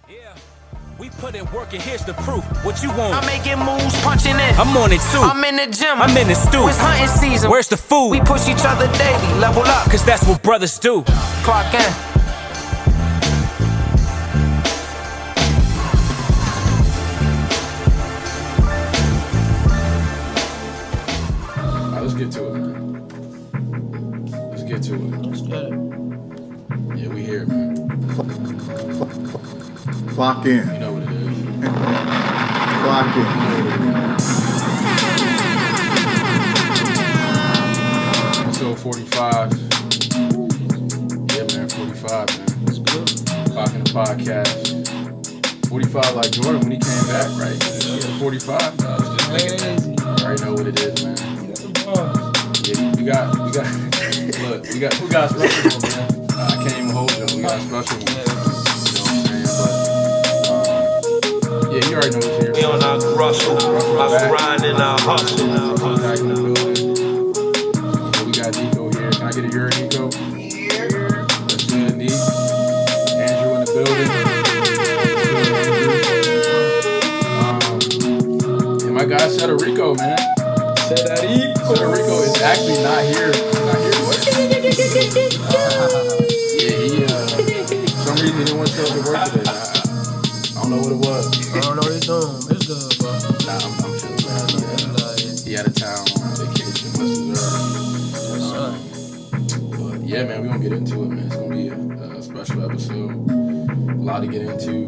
Yeah. We put in work and here's the proof. What you want? I'm making moves, punching in. I'm on it too. I'm in the gym. I'm in the stew. It's hunting season. Where's the food? We push each other daily, level up. Cause that's what brothers do. Clock in. Let's get to it, man. Let's get to it. Let's get it. Yeah, we here, man. Clock in. You know what it is. Clock in. Episode 45. Yeah, man, 45, man. Let's go. Clock in the podcast. 45 like Jordan when he came back, right? Yeah, 45. Crazy. You already know what it is, man. Get the bars. Yeah, we got, look, we got special one, man. I can't even hold you. We got special one. You know what I'm saying? But, yeah, you already know what's here. We on our Russell grind and our hustle. Back in the building. Yeah, we got Nico here. Can I get a year, Nico? Yeah. That's good, Nick. Andrew in the building. And my guy Federico, man. Federico is actually not here. For some reason he didn't want to show up to work today. I don't know what it was. I don't know what he's doing. It's good, bro. Nah, I'm sure. He out of town on vacation, must deserve. But yeah, man, we're gonna get into it, man. It's gonna be a special episode. A lot to get into.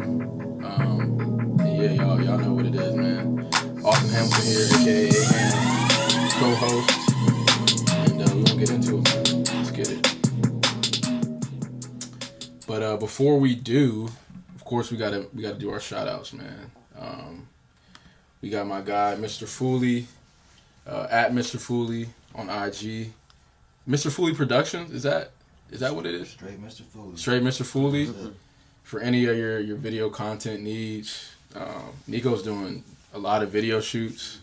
And yeah, y'all know what it is, man. Austin Hamilton here, aka A-Ham, co-host. And we're gonna get into it, man. Let's get it. But before we do, of course, we gotta do our shout outs, man. We got my guy, Mr. Fooley, at Mr. Fooley on IG. Mr. Fooley Productions, is that what it is? Straight Mr. Fooley. Straight Mr. Fooley. For any of your video content needs, Nico's doing a lot of video shoots.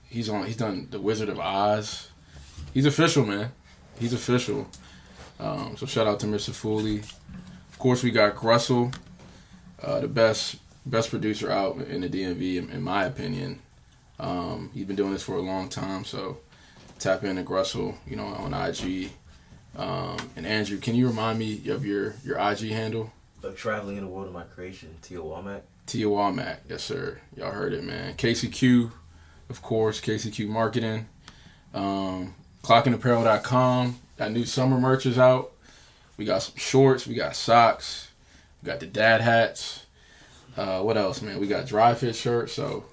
He's done The Wizard of Oz. He's official, man. He's official. So shout out to Mr. Fooley. Of course, we got Grussell, the best producer out in the DMV, in my opinion. He's been doing this for a long time, so tap into Grussell, on IG. And Andrew, can you remind me of your IG handle? Traveling in the world of my creation, Tia Walmack. Tia Walmack, yes sir. Y'all heard it, man. KCQ, of course, KCQ Marketing. Clockingapparel.com. That new summer merch is out. We got some shorts, we got socks, we got the dad hats. What else, man? We got dry fit shirts, so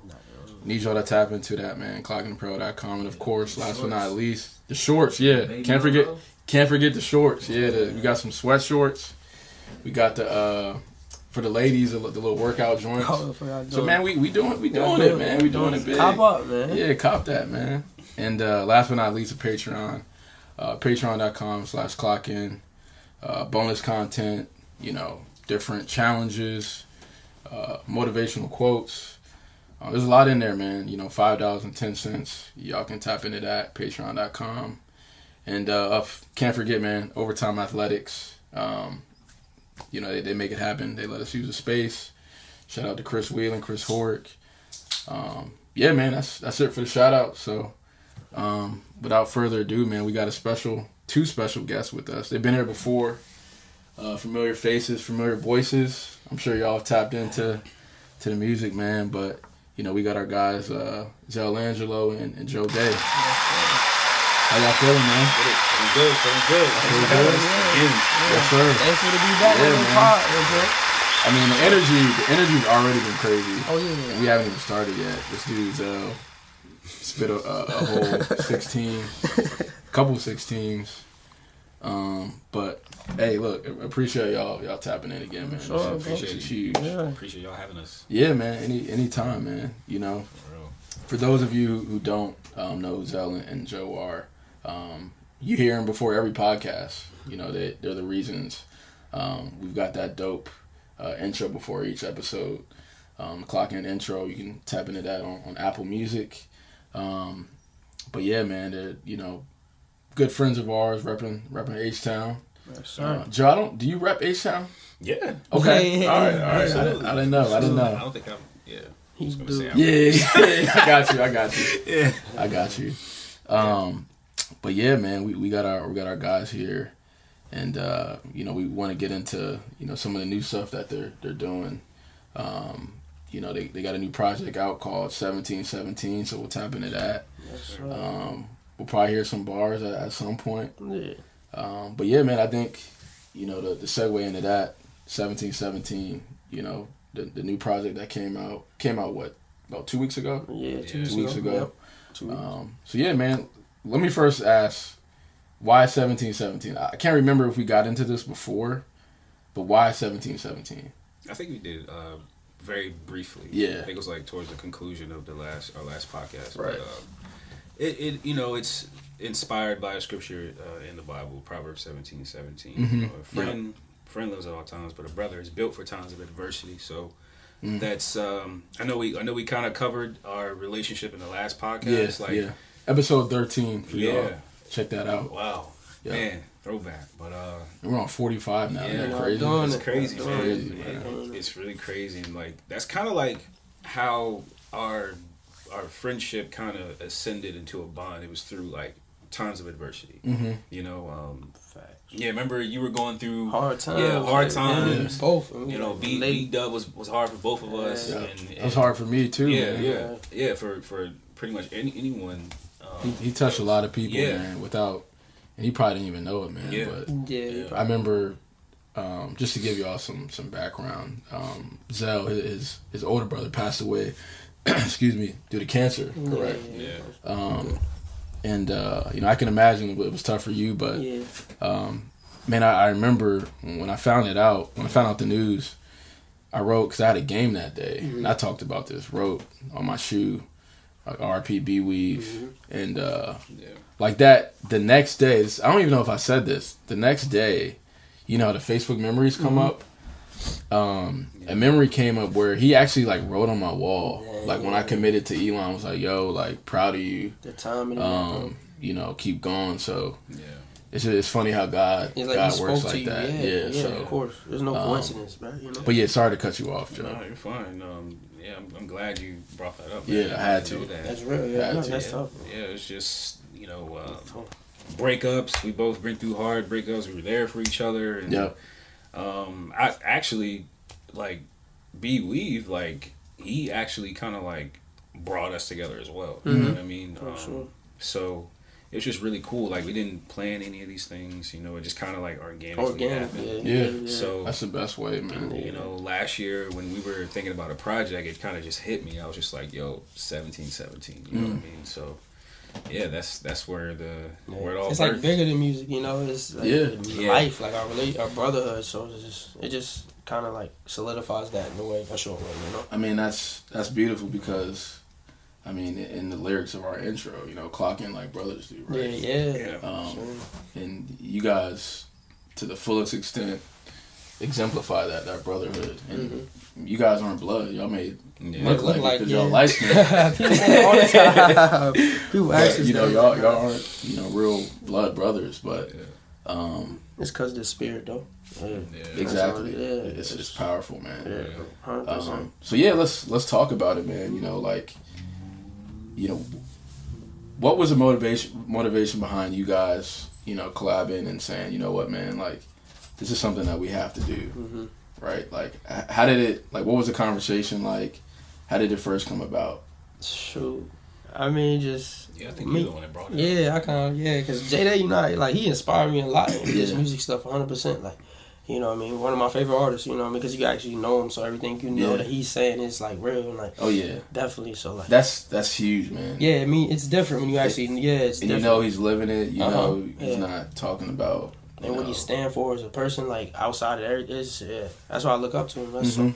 need y'all to tap into that, man. Clockingapparel.com. And of course, last but not least, the shorts, yeah. Can't forget the shorts. Yeah, we got some sweat shorts. We got the for the ladies, the little workout joints. So man, we doing it, man. We doing it big. Cop up, man. Yeah, cop that, man. And last but not least, a Patreon. Patreon.com/clockin. Bonus content, different challenges, motivational quotes. There's a lot in there, man. $5.10. Y'all can tap into that. Patreon.com. And can't forget, man, Overtime Athletics. They make it happen. They let us use the space. Shout out to Chris Wheel and Chris Horick. Yeah, man, that's it for the shout out. So without further ado, man, we got two special guests with us. They've been here before. Familiar faces, familiar voices. I'm sure y'all tapped into the music, man. But we got our guys, Zell Angelo and Joe Day. How y'all feeling, man? Feeling good. Yes, sir. Thanks for the be back on the pod, Joe. I mean, the energy's already been crazy. Oh, yeah. And we haven't even started yet. This dude's spit a whole 16, couple 16s. But hey, look, appreciate y'all tapping in again, man. Sure, Appreciate it. Huge. Yeah. Appreciate y'all having us. Yeah, man. Any time, man. For those of you who don't know who Zell and Joe are, you hear them before every podcast. They're the reasons. We've got that dope intro before each episode. Clock in intro, you can tap into that on Apple Music. But yeah, man, they're good friends of ours, repping H-Town. Yes, sir. Joe, do you rep H-Town? Yeah. Okay. Yeah. All right. I didn't know. I don't think I'm. Yeah. He's I was gonna dude. say Yeah, I got you. Yeah. I got you. But yeah, man, we got our guys here, and we want to get into some of the new stuff that they're doing. They got a new project out called 1717, so we'll tap into that. Yes, sir. We'll probably hear some bars at some point. Yeah. But yeah, man, I think the segue into that 1717, the new project that came out what, about 2 weeks ago? Yeah, 2 weeks ago. Yep. 2 weeks. So yeah, man, let me first ask, why 1717? I can't remember if we got into this before, but why 1717? I think we did very briefly. Yeah. I think it was like towards the conclusion of our last podcast. Right. But, it's inspired by a scripture in the Bible, Proverbs 17:17. Mhm. A friend lives at all times, but a brother is built for times of adversity. So that's I know we kind of covered our relationship in the last podcast. Yeah. Episode 13 for y'all. Yeah. Check that out. Wow. Yeah. Man, throwback. But We're on 45 now. Yeah, Isn't that we're crazy? doing it's it. crazy, It's man. crazy, man. It's really crazy, and like that's kind of like how our friendship kind of ascended into a bond. It was through like times of adversity. Mm-hmm. Facts. Yeah, remember you were going through Hard times. Yeah, hard times. Both. B Dub was hard for both of us. Yeah. And It was hard for me too. Yeah, man. yeah. For pretty much anyone. He touched a lot of people, Yeah. man, and he probably didn't even know it, man. Yeah. But Yeah. I remember, just to give y'all some background, Zell, his older brother, passed away, excuse me, due to cancer, correct? Yeah. And, I can imagine it was tough for you, but, Yeah. man, I remember when I found out the news, I wrote, because I had a game that day, and I talked about this, wrote on my shoe, like RPB Weave, and like that, the next day, I don't even know if I said this, the next day, the Facebook memories come up, a memory came up where he actually like wrote on my wall, like when I committed to Elon, I was like, yo, like proud of you, The timing. keep going, so Yeah. it's funny how God It's like he works spoke to like you. that, Yeah, so, of course. There's no coincidence, bro. but yeah, sorry to cut you off, Joe. No, you're fine. I'm glad you brought that up. Yeah, man. I had know to. that. That's real. Yeah, Had no, to. that's tough. Yeah, it's just breakups. We both been through hard breakups. We were there for each other. And, Yep. I actually like B Weave. Like he actually kind of like brought us together as well. You know what I mean? sure. So it was just really cool. Like we didn't plan any of these things. It just kind of like organically happened. Yeah. So That's the best way, man. last year when we were thinking about a project, it kind of just hit me. I was just like, "Yo, 1717." You know what I mean? So, yeah, that's where where it all. It's birthed. like bigger than music, It's like Yeah. life, like our brotherhood. So it just kind of like solidifies that in a way, for sure. I mean, that's beautiful because, I mean, in the lyrics of our intro, clock in like brothers do, right? Yeah. And you guys, to the fullest extent, exemplify that brotherhood. And you guys aren't blood. Y'all made look like because y'all light skinned. People say it all the time. People ask us, y'all aren't, real blood brothers, but it's because of the spirit, though. exactly. Yeah. It's powerful, man. Yeah, 100%. So yeah, let's talk about it, man. What was the motivation behind you guys, collabing and saying, you know what, man, like this is something that we have to do, right? Like, how did it? Like, what was the conversation like? How did it first come about? Shoot, I mean, just Yeah, I think you're the one that brought it up. yeah, I kind of because J-Day, like he inspired me a lot in this music stuff, 100%. Like, you know what I mean? One of my favorite artists, you know what I mean? Because you actually know him, so everything you know that he's saying is like real, and like Oh yeah, definitely. So like that's huge, man. yeah, I mean it's different when you actually it's And different. he's living it. You know he's Yeah. not talking about. And what you stand for as a person, like outside of everything, that's why I look up to him. That's so,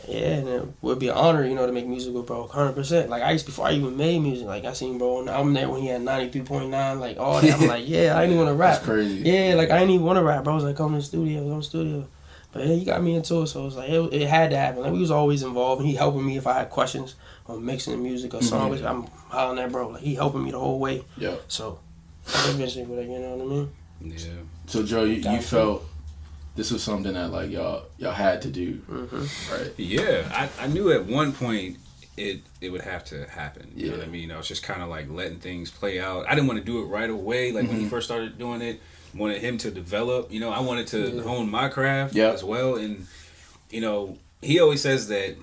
and it would be an honor, to make music with bro, 100%. Like before I even made music, like I seen bro on the album there when he had 93.9, like all that. I'm like, I didn't want to rap. That's crazy. Yeah, like I didn't even want to rap. Bro was like, come in the studio. But yeah, he got me into it, so it was like it had to happen. Like we was always involved, and he helping me if I had questions on mixing the music or songs. I'm hollering at bro, like he helping me the whole way. Yeah. So eventually, but you know what I mean. Yeah. So Joe, you felt this was something that like y'all had to do, right? Yeah, I knew at one point it would have to happen. You know Yeah. what I mean? I was just kind of like letting things play out. I didn't want to do it right away. Like when he first started doing it, wanted him to develop. You know, I wanted to hone my craft as well. And you know, he always says that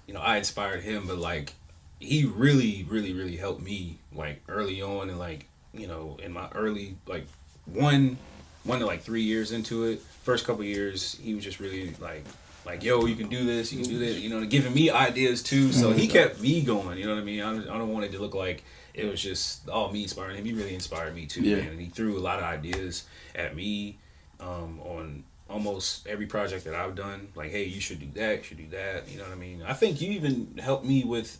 you know I inspired him, but like he really helped me like early on and like you know in my early like one to like 3 years into it. First couple years, he was just really like, yo, you can do this, you can do that, you know, giving me ideas too. So he kept me going, you know what I mean? I don't want it to look like it was just all me inspiring him. He really inspired me too, man. And he threw a lot of ideas at me on almost every project that I've done. Like, hey, you should do that, you know what I mean? I think you even helped me with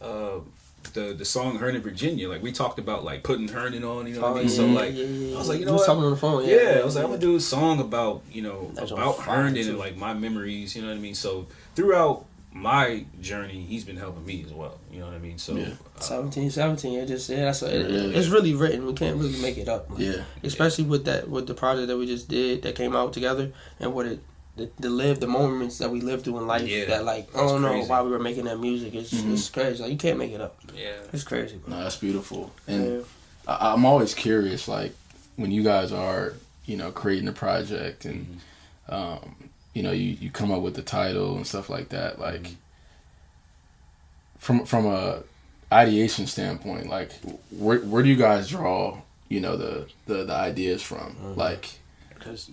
the song Hernan Virginia. Like we talked about like putting Hernan on, you know what I mean? So like I was like, you know what? Something on the phone. I was like, I'm gonna do a song about, you know, That's about on fire, Hernan too. and like my memories, you know what I mean? So throughout my journey, he's been helping me as well. You know what I mean? So 17, it just it's really written. We can't really make it up. Like, especially with the project that we just did that came out together and what it the moments that we lived through in life that like I don't know crazy. why we were making that music. It's crazy. Like you can't make it up. Yeah, it's crazy. Bro. No, that's beautiful. And I'm always curious, like when you guys are, you know, creating a project and you know, you come up with the title and stuff like that. Like from a ideation standpoint, like where do you guys draw, you know, the ideas from? Like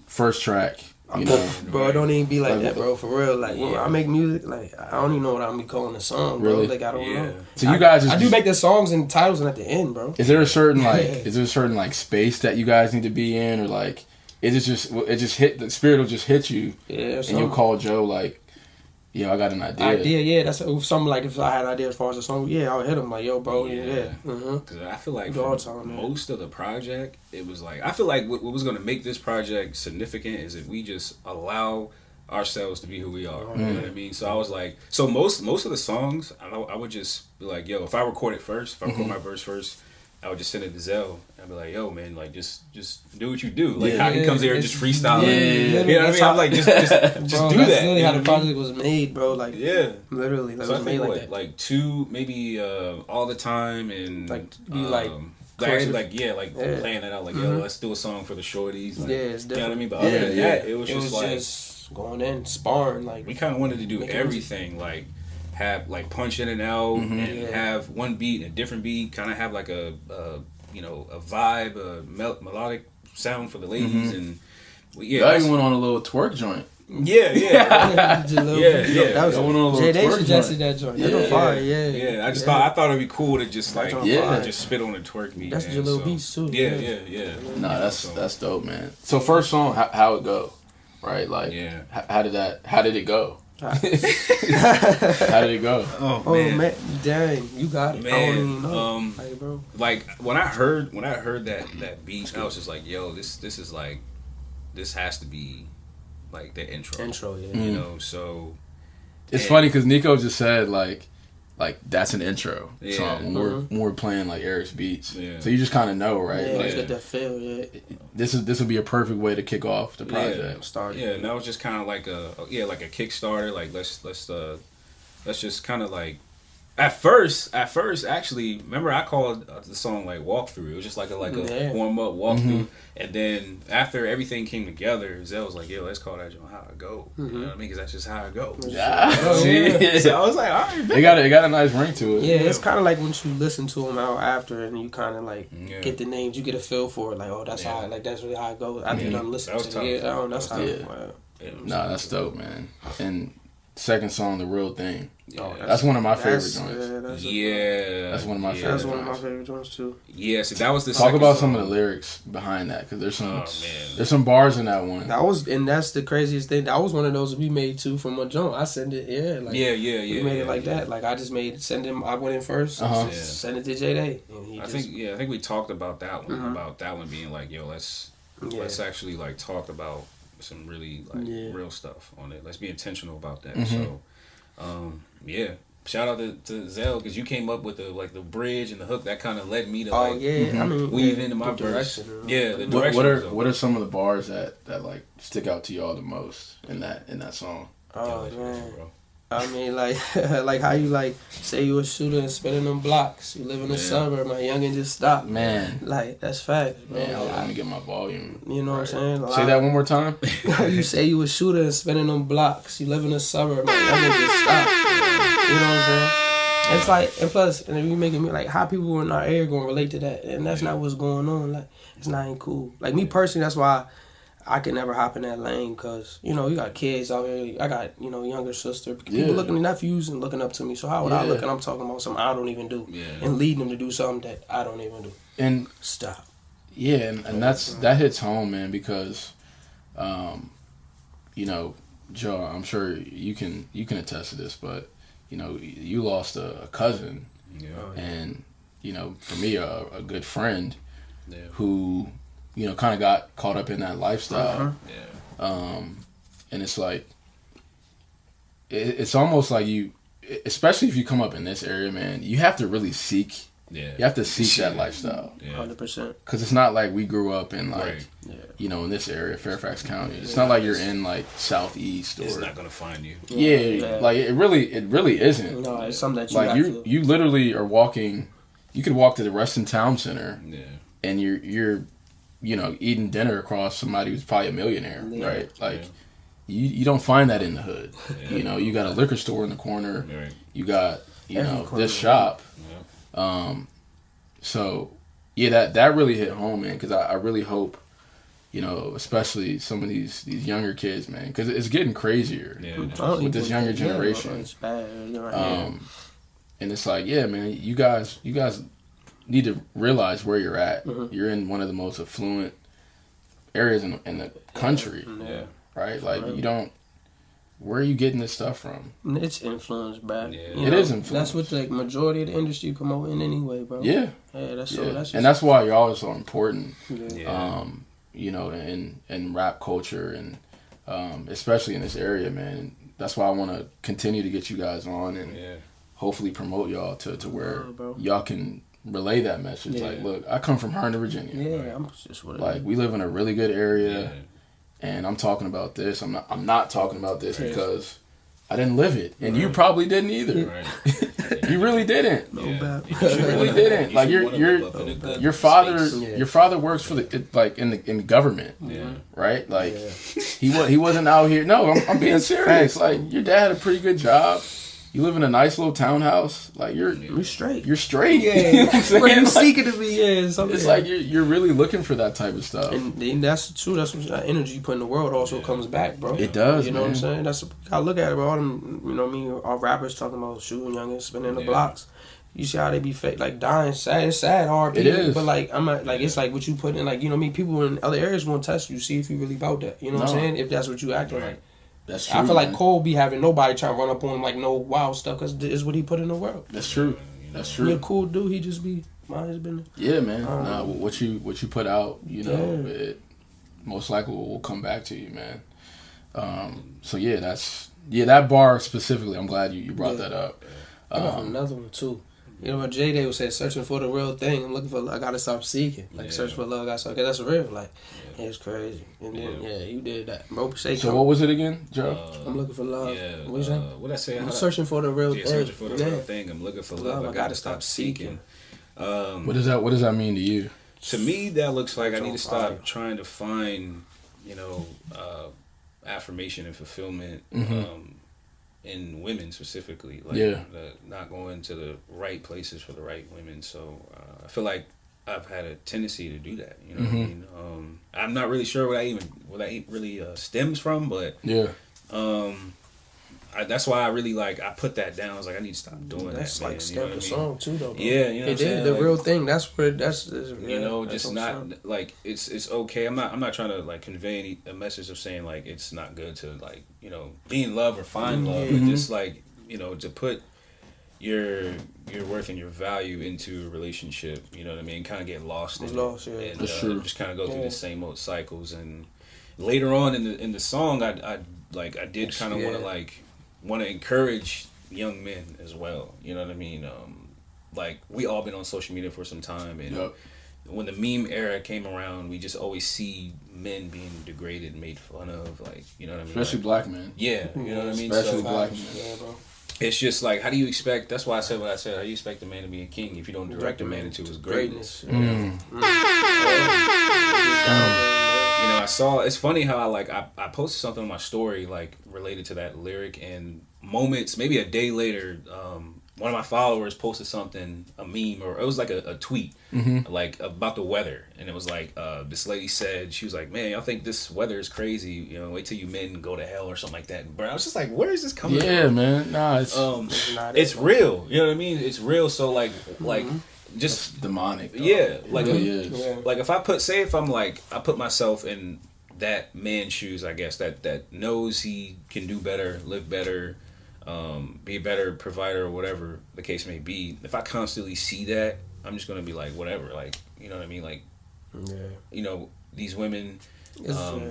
first track. You know, bro, don't even be like that, bro. For real, like when I make music, like I don't even know what I'm be calling the song, bro. Really? Like I don't know. So you guys, I do make the songs and titles and at the end, bro. Is there a certain like space that you guys need to be in, or like is it just hit the spirit will just hit you, and you'll call Joe like, yo, I got an idea. That's something like if I had an idea as far as a song, I would hit him like, yo, bro, Because I feel like for most of the project, it was like I feel like what was going to make this project significant is if we just allow ourselves to be who we are. You know what I mean? So I was like, so most of the songs, I would just be like, yo, if I record it first, if I record my verse first, I would just send it to Zell. I'd be like, yo, man, like just do what you do. Like how he comes there and just freestyling. You know what I mean? I'm like, just bro, do that. That's literally how the know what I mean? project was made, bro. Like literally, like, So it was made like that. like two, maybe all the time, and like be like actually creative. playing that out. Like yo, let's do a song for the shorties. Like, it's different. You know what I mean? But other than that, it was just like going in sparring. Like we kind of wanted to do everything. Like have like punch in and out, and have one beat, a different beat. Kind of have like a you know a vibe, a melodic sound for the ladies, and y'all even went on a little twerk joint. That was went on a little Jay Day twerk suggested joint. that joint. That's on fire. I just thought it'd be cool to just like fire. just spit on a twerk beat. That's your little beats too. Yeah. Nah, that's dope, man. So first song, how it go, right? Like, how did it go? How did it go? Oh man, dang, you got it. Man, I don't even know. Like, bro. Like when I heard that beat, I was just like, yo, this is like, this has to be like the intro. You know, so it's funny because Nico just said like that's an intro song when we're playing like Eric's beats. So you just kind of know, right? Yeah, like, get that feel. This will be a perfect way to kick off the project. And that was just kind of like a Kickstarter. Like let's just kind of like. At first, actually, remember I called the song like "Walkthrough." It was just like a warm up walkthrough, and then after everything came together, Zell was like, "Yo, let's call that joint How I Go." You know what I mean? Because that's just how I go. So I was like, "All right." It got a nice ring to it. Yeah, it's kind of like when you listen to them out after, and you kind of like get the names, you get a feel for it. Like, oh, that's how, like that's really how it goes. After you're done listening to it, that's how. Nah, that's dope, man. And second song, The Real Thing. That's one of my favorite joints. That's one of my favorite. That's one of my favorite joints too. Yeah, so that was the talk second about song. some of the lyrics behind that because there's some bars in that one. And that's the craziest thing. That was one of those we made too from a joint. I sent it, we made it like that. Like I just send him. I went in first, send it to Jay Day. I think we talked about that one about that one being like, yo, let's actually like talk about some really like real stuff on it. Let's be intentional about that. So shout out to Zell because you came up with the bridge and the hook that kind of led me to Oh yeah, I mean, weave into my verse. direction. Yeah, the What, direction. what are some of the bars that like stick out to y'all the most in that song? Oh man. bro. I mean, like, like how you like say you a shooter and spinning them blocks. You live in the suburb, my youngin' just stop. Man, Like that's facts, man. man, let me get my volume. You know what I'm saying? Like, Say that one more time. you say you a shooter and spinning them blocks. You live in the suburb, my youngin' just stop. You know what I'm saying? It's like, and plus, and if you making me like how people in our area gonna relate to that, and that's not what's going on. Like, it's not ain't cool. Like me personally, that's why I can never hop in that lane, cause you know you got kids out here. I got younger sister. People Yeah. looking at nephews and looking up to me. So how would I look and I'm talking about something I don't even do, and leading them to do something that I don't even do. And Stop. yeah, and that hits home, man, because, Joe, I'm sure you can attest to this, but you lost a cousin, and for me a good friend, who kind of got caught up in that lifestyle, and it's like it's almost like you, especially if you come up in this area, man, you have to really seek. Yeah. You have to seek that lifestyle. 100%. Because it's not like we grew up in like, Right. in this area, Fairfax County. It's not like you're in like Southeast or. It's not gonna find you. Yeah, like it really isn't. No, it's something that you Like have to. you literally are walking. You could walk to the Reston Town Center, and you're eating dinner across somebody who's probably a millionaire, right? Like you don't find that in the hood. You got a liquor store in the corner. Right. You got Every corner. this shop. So yeah, that really hit home, man, because I really hope, especially some of these younger kids, man, because it's getting crazier with this younger generation. It's bad. You're right. And it's like, yeah, man, you guys need to realize where you're at. You're in one of the most affluent areas in the country, right? Like you don't. Where are you getting this stuff from? It's influence, bro. Yeah. You It know, is influence. That's what the majority of the industry promoting anyway, bro. Yeah. Yeah, that's Yeah. so. That's just, And that's why y'all are so important. Yeah. In rap culture and especially in this area, man. That's why I want to continue to get you guys on and hopefully promote y'all to where bro. y'all can relay that message. Yeah. Like, look, I come from Herndon, Virginia. Yeah, I'm just what it Like, is. we live in a really good area, and I'm talking about this. I'm not talking about this because I didn't live it, and you probably didn't either. Right. You really didn't. Yeah. You really didn't. Like your father works for in the government, right? Like he wasn't out here. No, I'm being serious. Like your dad had a pretty good job. You live in a nice little townhouse. Like you're straight. You're straight. Yeah, You know what I'm saying? where you Like, seeking to be. Yeah, something. it's like you're really looking for that type of stuff. And that's true. That's what that energy you put in the world also comes back, bro. It does, You know what I'm man. saying? That's I look at it, bro. All them, all rappers talking about shooting youngins, spinning the blocks. You see how they be fake, like dying, sad. It's sad, hard. It is. But like I'm not, like it's like what you put in, like people in other areas gonna test you, see if you really about that. You know what I'm No. saying? If that's what you acting like. That's true. I feel like man. Cole be having nobody trying to run up on him like no wild stuff because it's what he put in the world. That's true. That's He a true. cool dude. He just be mind his business. Yeah, man. Nah, what you put out, Yeah. it most likely will come back to you, man. So yeah, that bar specifically. I'm glad you brought that up. I got another one too. You know what J Day was saying, searching for the real thing. I'm looking for. I gotta stop seeking. Like search for love. Cause that's real. Like it's crazy. And then you did that. Bro, say So what was it again, Joe? I'm looking for love. What you say? What I say? I'm searching for the real thing. Searching for the real thing. I'm looking for love. I gotta stop seeking. What does that mean to you? To me, that looks like I need to fire. stop trying to find, affirmation and fulfillment in women specifically. Like, not going to the right places for the right women. So I feel like I've had a tendency to do that. You know what I mean? I'm not really sure what that really stems from, but that's why I really I put that down. I was like, I need to stop doing That's that. like man. step the song too, though. Bro. Yeah, you know what I'm It saying? is the Like, real thing. That's where that's just not like it's okay. I'm not trying to convey a message of saying it's not good to be in love or find love, but just to put your worth and your value into a relationship. You know what I mean? Kind of get lost in it, and That's true. just kind of go through the same old cycles. And later on in the song, I did kind of want to encourage young men as well. You know what I mean? Like we all been on social media for some time, and when the meme era came around, we just always see men being degraded, and made fun of, like, you know what I mean? Especially black men. Yeah, you know what I mean? Especially So, black men. Yeah, bro. it's just like, how do you expect? That's why I said what I said. How do you expect a man to be a king if you don't direct a man into his greatness? Mm. You know, I saw. It's funny how I posted something on my story like related to that lyric, and moments maybe a day later, one of my followers posted something, a meme, or it was like a tweet, like about the weather, and it was like this lady said, she was like, "Man, y'all think this weather is crazy? You know, wait till you men go to hell or something like that." But I was just like, where is this coming from? Yeah, man. Nah, It's real. You know what I mean? It's real. So like just demonic. Though. Yeah, like it really is. like if I put myself in that man's shoes, I guess that knows he can do better, live better, be a better provider or whatever the case may be. If I constantly see that, I'm just gonna be like, whatever, like, you know what I mean, like, you know, these women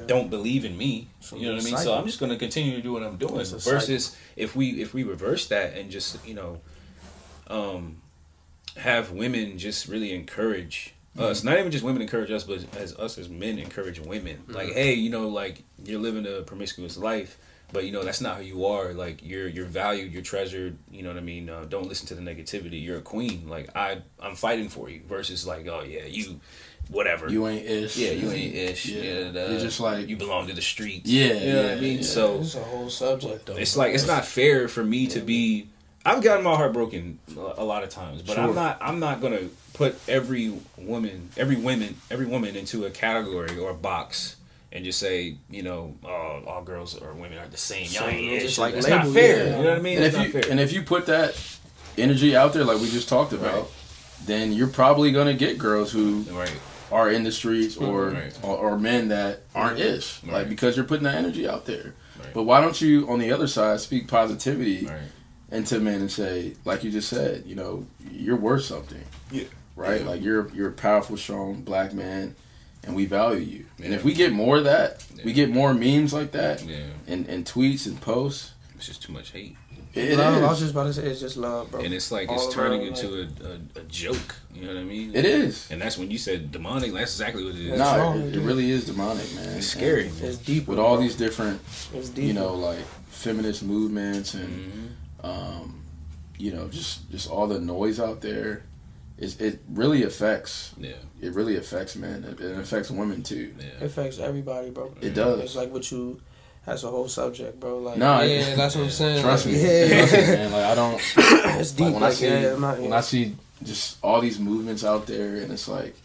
don't believe in me, you know what I mean. So I'm just gonna continue to do what I'm doing. Versus if we reverse that and just, you know, have women just really encourage us, not even just women encourage us, but as us as men encourage women. Like, hey, you know, like, you're living a promiscuous life, but you know that's not who you are. Like, you're valued, you're treasured. You know what I mean? Don't listen to the negativity. You're a queen. Like, I'm fighting for you. Versus like, oh yeah, you, whatever. You ain't ish. Yeah, you ain't ish. Yeah, you're just like, you belong to the streets. Yeah, you know what I mean. Yeah. So it's a whole subject though. It's like, it's not fair for me to be. I've gotten my heart broken a lot of times, but I'm not gonna put every woman into a category or a box and just say, you know, all girls or women are the same. Y'all ain't just like it's label, not fair. yeah. You know what I mean? And if you put that energy out there, like we just talked about, then you're probably gonna get girls who are in the streets or men that aren't ish, like, because you're putting that energy out there. But why don't you, on the other side, speak positivity into men and say, like you just said, you know, you're worth something. Yeah. Right? Yeah. Like, you're a powerful, strong black man, and we value you. Yeah. And if we get more of that, we get more memes like that, and tweets and posts. It's just too much hate. I was just about to say, it's just love, bro. And it's like, it's turning into a joke. You know what I mean? It is. And that's when you said demonic. That's exactly what it is. No, it really is demonic, man. It's scary. It's deep. With all these different, you know, like, feminist movements and, you know, just all the noise out there. It really affects. Yeah. It really affects men. It affects women too. Yeah. It affects everybody, bro. It does. It's like what you. That's a whole subject, bro. Like, no, that's what I'm saying. Trust like, me, trust me, man. Like, I don't. It's deep. Like, when I see just all these movements out there, and it's like,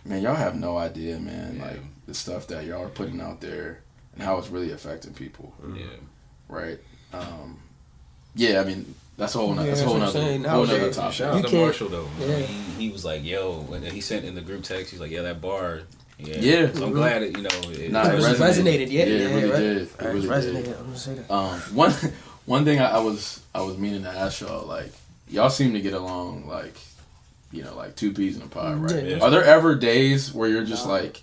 man, y'all have no idea, man. Like, the stuff that y'all are putting out there and how it's really affecting people. Yeah. Right. Yeah. I mean, that's a whole nother. That's a whole nother topic. Shout out to Marshall though. Yeah. He was like, yo, and he sent in the group text. He's like, yeah, that bar. Yeah. So I'm glad it, you know, it resonated. Yeah, it really did. It really resonated. did. I'm gonna say that. One thing I was meaning to ask y'all, like, y'all seem to get along like, you know, like two peas in a pod, right? Yeah. Are there ever days where you're just like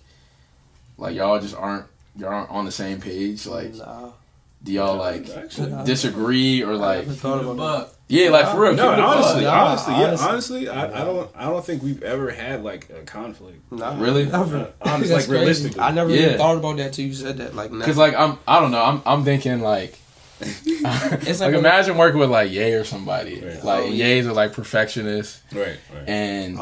y'all just aren't on the same page? Like, do y'all like disagree or like? Yeah, like for real. No, honestly, I don't think we've ever had like a conflict. Nah, really? Honestly, like, realistically, I never even thought about that till you said that. Like, because like I don't know. I'm thinking like. It's like imagine working with like Ye or somebody. Right. Like Ye's are like perfectionists. Right. And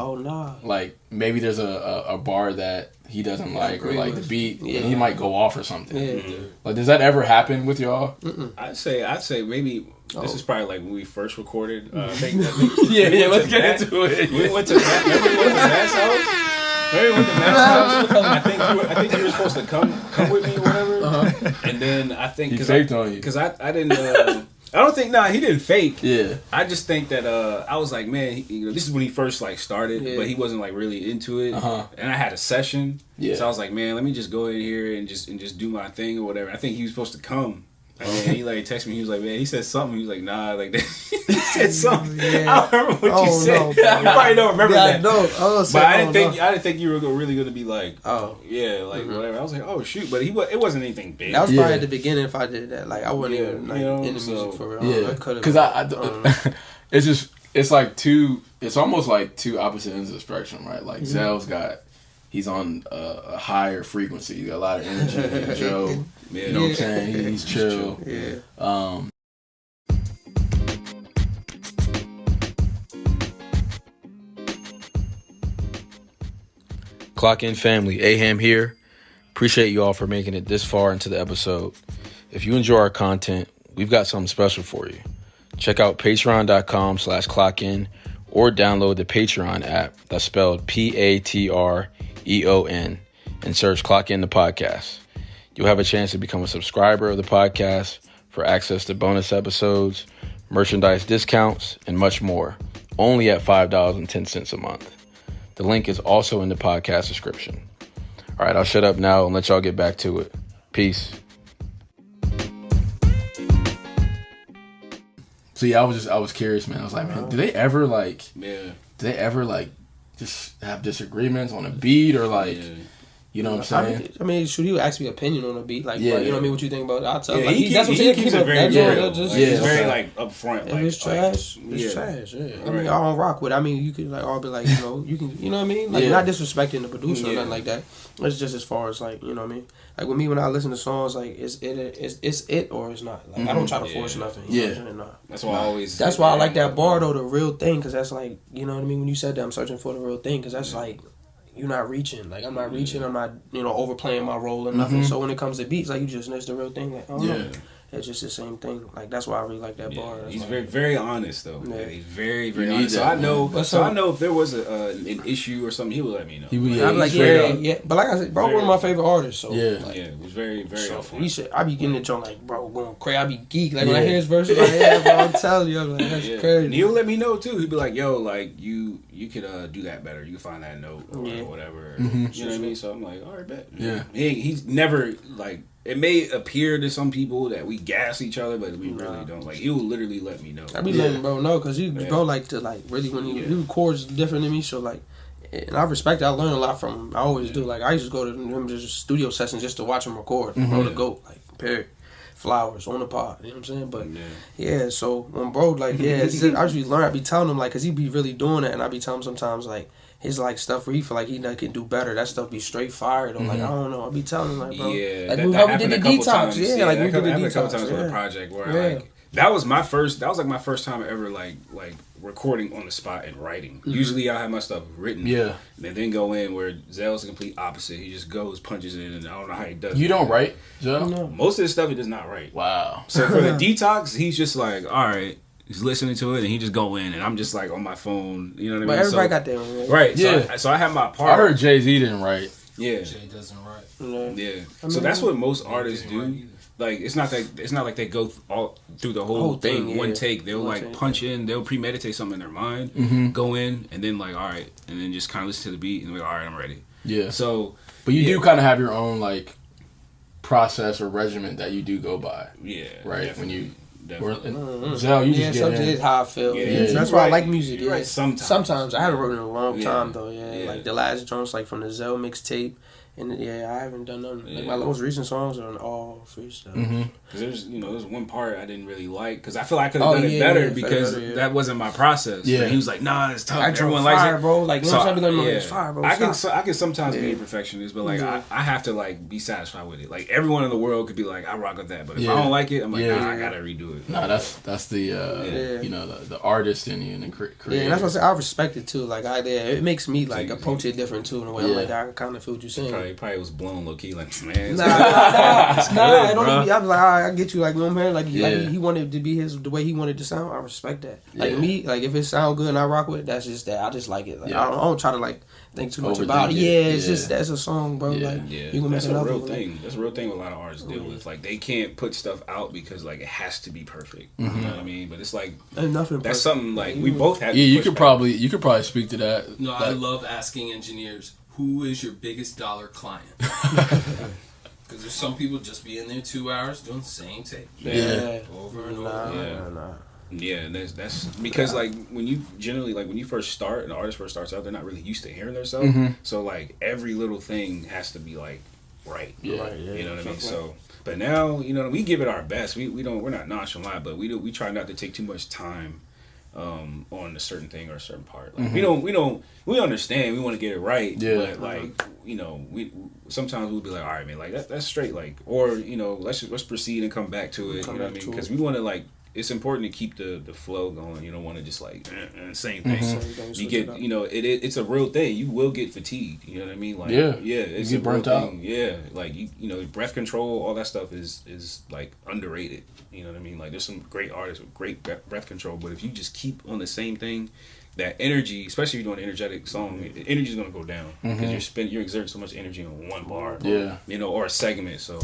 like maybe there's a bar that he doesn't like or like the beat and he might go off or something. Yeah. Like, does that ever happen with y'all? I'd say maybe this is probably like when we first recorded. Let's get into it. We went to Matt's house. Maybe went to Matt's house. I think you were supposed to come with me or whatever. And then I think he faked on you because I didn't. I don't think he didn't fake. Yeah. I just think that I was like, man, this is when he first like started, but he wasn't like really into it. And I had a session, so I was like, man, let me just go in here and just do my thing or whatever. I think he was supposed to come And then he like texted me. He was like, "Man, he said something." He was like, "Nah, like that." He said something. I don't remember what you said. No, you probably don't remember that. No, but I didn't think you were really gonna be like, oh yeah, like whatever. I was like, oh shoot, but it wasn't anything big. That was probably at the beginning. If I did that, like I wouldn't even like in the music so, for real. Yeah, because it's just it's like it's almost like two opposite ends of the spectrum, right? Like Zell's he's on a higher frequency. He got a lot of energy. Joe, you know what I'm saying? He's chill. Yeah. Clock In family, Aham here. Appreciate you all for making it this far into the episode. If you enjoy our content, we've got something special for you. Check out patreon.com/clockin or download the Patreon app that's spelled Patreon and search Clock In the podcast. You'll have a chance to become a subscriber of the podcast for access to bonus episodes, merchandise discounts, and much more, only at $5.10 a month. The link is also in the podcast description. All right, I'll shut up now and let y'all get back to it. Peace. So yeah, I was curious, man. I was like, man, do they ever just have disagreements on a beat or like, you know what I'm saying? I mean, should you ask me opinion on a beat? Like, Yeah. you know what I mean? What you think about it? I'll tell. Yeah, Like, he that's what I'm saying. keeps it very that real. joint, He's very like upfront. If Like, it's trash, it's yeah. trash. Yeah. I Right. mean, I don't rock with it. I mean, you could like all be like, you know, you can, you know what I mean? Like, not disrespecting the producer or nothing like that. It's just as far as like, you know what I mean? Like with me, when I listen to songs, like it's it or it's not. Like I don't try to force nothing. You know what I'm saying? Nah. That's why I always. That's why I like that bar though, the real thing, because that's like, you know what I mean. When you said that, I'm searching for the real thing, because that's like. You're not reaching. Like, I'm not reaching. I'm not, you know, overplaying my role or nothing. So when it comes to beats, like, you just, that's the real thing. Like, I don't know. It's just the same thing. Like, that's why I really like that bar. That's He's like, very, very honest, though. Yeah. He's very, very honest. So I know if there was an issue or something, he would let me know. I'm like, yeah. But like I said, bro, one of my favorite artists. So, like, it was very, very upfront. He said, I be getting it on, like, bro, going crazy. I be geek. Like, when I hear his verses, like, yeah, bro, I'm telling you, I'm like, that's crazy. And he'll let me know, too. He'd be like, yo, like, you could do that better. You can find that note or whatever. You know what I mean? So I'm like, all right, bet. Yeah. He's never, like, it may appear to some people that we gas each other, but we really don't. Like, he will literally let me know. I be letting bro know, because bro like to, like, really, when he records different than me, so, like, and I respect it. I learn a lot from him. I always do. Like, I used to go to him just studio sessions just to watch him record. Bro, the GOAT, like, period. Flowers on the pod, you know what I'm saying? But so when bro, like, I usually learn. I be telling him, like, cause he be really doing it, and I be telling him sometimes, like, his like stuff where he feel like he can do better. That stuff be straight fired. Or like, I don't know. I be telling him, like, bro, like that how we happened did the a couple detox, times. like we did the happened a couple detox, times with a project where like that was like my first time ever like recording on the spot and writing. Usually I have my stuff written. Yeah. And then go in where Zell's the complete opposite. He just goes, punches in, and I don't know how he does it. You don't write, Zell? No. Most of the stuff he does not write. Wow. So for the detox, he's just like, all right. He's listening to it and he just go in and I'm just like on my phone. You know what I mean? But everybody got their own. Right. Yeah. So I have my part. I heard Jay-Z didn't write. Yeah. Jay doesn't write. Yeah. So that's what most artists do. Like it's not like they go through the whole thing one take. They'll like punch in. They'll premeditate something in their mind, go in, and then like all right, and then just kind of listen to the beat and be like, all right, I'm ready. Yeah. So, but you do kind of have your own like process or regimen that you do go by. Yeah. Right. Definitely. Zell, you just get in. It's how I feel. Yeah. That's why I like music. Right. Sometimes I haven't written in a long time though. Like the last joints, like from the Zell mixtape. And I haven't done nothing. Like my most recent songs are all freestyle. Because there's one part I didn't really like because I feel like I could have done it better because that wasn't my process. Yeah, and he was like, "Nah, it's tough. Everyone likes it, bro." Like, you know what I'm saying? It's fire, bro. I can sometimes be a perfectionist, but like I have to like be satisfied with it. Like everyone in the world could be like, "I rock with that," but if I don't like it, I'm like, "Nah, I gotta redo it." Nah, that's the the artist in you and the creator. Yeah, and that's what I say. I respect it too. Like it makes me like approach it different too in a way. I'm like, I kind of feel what you're saying. Probably was blown low key, like, man. Nah, I don't even. I'm like, I get you, like, you know what I'm saying? Like he wanted to be the way he wanted to sound. I respect that. Like me, like if it sound good and I rock with it, that's just that. I just like it. Like I don't try to like think too much about it. It's just that's a song, bro. Like you can make another real thing. That's a real thing. A lot of artists deal with. Like they can't put stuff out because like it has to be perfect. You know what I mean? But it's like that's something like we both have. Yeah, you could probably speak to that. No, I love asking engineers, who is your biggest dollar client? Because there's some people just be in there 2 hours doing the same tape. Yeah. Over and over. Nah. Yeah, that's because like when you generally like when you first start, an artist first starts out, they're not really used to hearing themselves. Mhm. So like every little thing has to be like right. Yeah. You know what I mean? So, but now you know we give it our best. We're not nonchalant, but we try not to take too much time on a certain thing or a certain part. Like, we understand. We want to get it right. Yeah. But like you know we sometimes we'll be like, all right, man, like that's straight. Like or you know let's proceed and come back to it. You know what I mean? Because we want to like. It's important to keep the flow going. You don't want to just like same thing. Mm-hmm. You get you know it's a real thing. You will get fatigued. You know what I mean? Like it's you get a real burnt out. thing. Yeah, like you know breath control, all that stuff is like underrated. You know what I mean? Like there's some great artists with great breath control, but if you just keep on the same thing, that energy, especially if you're doing an energetic song, energy is gonna go down because you're exerting so much energy on one bar. Yeah, you know, or a segment. So.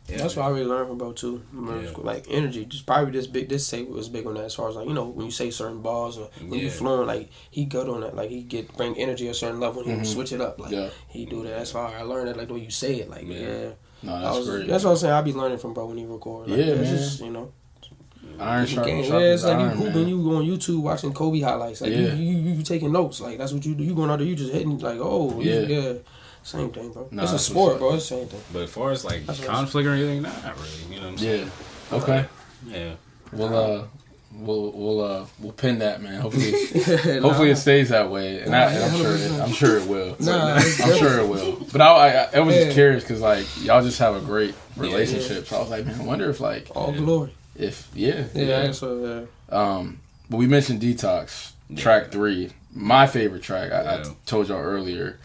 Yeah, that's what I really learned from bro too. Like energy, just probably this tape was big on that as far as like you know when you say certain bars or when you flowing like he good on that like he bring energy a certain level and he switch it up like he do that. That's why I learned that like when you say it like No, that's great. That's what I'm saying. I be learning from bro when he record. Like, man. Just, you know. Iron sharpens it's like iron, you hooping, you go on YouTube watching Kobe highlights. Like you taking notes. Like that's what you do. You going out there, you just hitting like same thing, bro. It's a sport, bro. It's the same thing. But as far as like conflict or anything, not really. You know what I'm saying? Yeah. Okay. Yeah. We'll pin that, man. Hopefully, hopefully it stays that way, and I'm sure it will. I'm sure it will. But I was just curious because like y'all just have a great relationship. So I was like, man, I wonder if like all glory. If So but we mentioned Detox track 3, my favorite track. I told y'all earlier.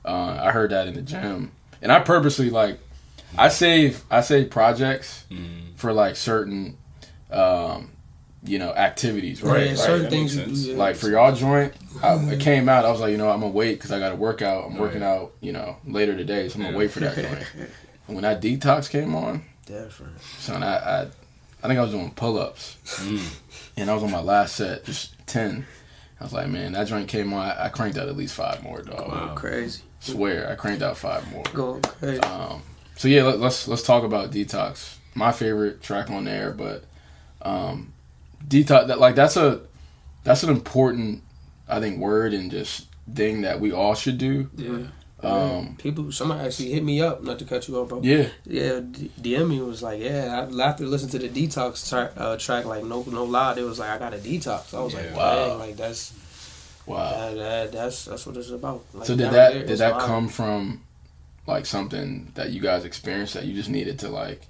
I heard that in the gym, and I purposely like I save projects for like certain activities, right? Yeah, certain things you do, like for y'all joint, it came out. I was like, I'm gonna wait because I got to work out. I'm working out, later today, so I'm gonna wait for that joint. And when that Detox came on, different. Son, I think I was doing pull-ups, and I was on my last set, just 10. I was like, man, that joint came on. I cranked out at least 5 more, dog. Wow, crazy. Swear, I cranked out 5 more. Going crazy. So yeah, let's talk about Detox. My favorite track on there, but Detox, that's an important, I think, word and just thing that we all should do. Yeah. Somebody actually hit me up, not to cut you off, bro. Yeah. Yeah, DM me was like, after listening to the Detox track, like no lie, it was like I got a detox. I was like, wow, dang, like that's that's what it's about. Like, so did that come from like something that you guys experienced that you just needed to like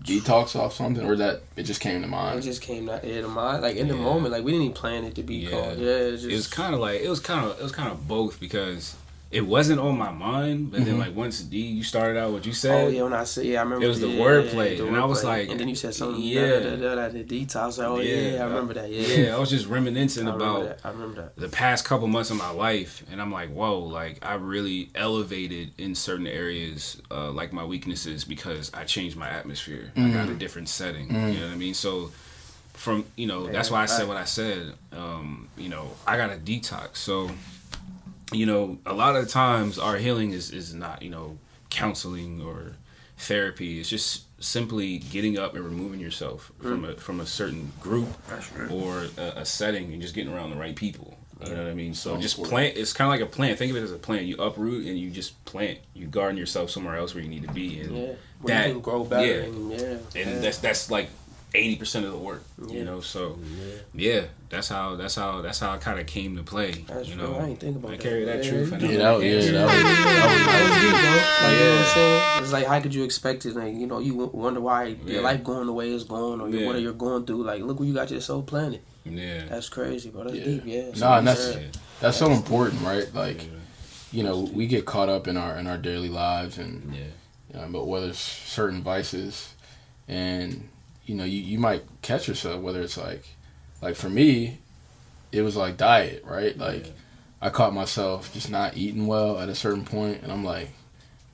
detox off something, or that it just came to mind? It just came to mind, like in the moment, like we didn't even plan it to be called. Yeah, it was kind of both because it wasn't on my mind, but then like once you started out what you said. Oh yeah, when I said I remember it was the wordplay, and I was like, and then you said something. The detox. Like, I remember that. Yeah, I was just reminiscing about I remember that. The past couple months of my life, and I'm like, whoa, like I really elevated in certain areas, like my weaknesses, because I changed my atmosphere. I got a different setting. You know what I mean? So from that's why I said what I said. I got a detox. So. A lot of times our healing is not, counseling or therapy. It's just simply getting up and removing yourself from a certain group or a setting and just getting around the right people. You know what I mean? So just plant. It's kind of like a plant. Think of it as a plant. You uproot and you just plant. You garden yourself somewhere else where you need to be, and where you can grow better. And that's like 80% of the work, so that's how it kind of came to play. That's I ain't think about that. Carry that truth. That was deep, bro. Like, you know what I'm saying? It's like, how could you expect it? Like, you wonder why your life going the way it's going, or what you're going through. Like, look where you got yourself planted. Yeah, that's crazy, bro. That's deep. Yeah. And that's so important, right? Like, we get caught up in our daily lives, and but whether it's certain vices, and you might catch yourself, whether it's like for me, it was like diet, right? Like I caught myself just not eating well at a certain point, and I'm like,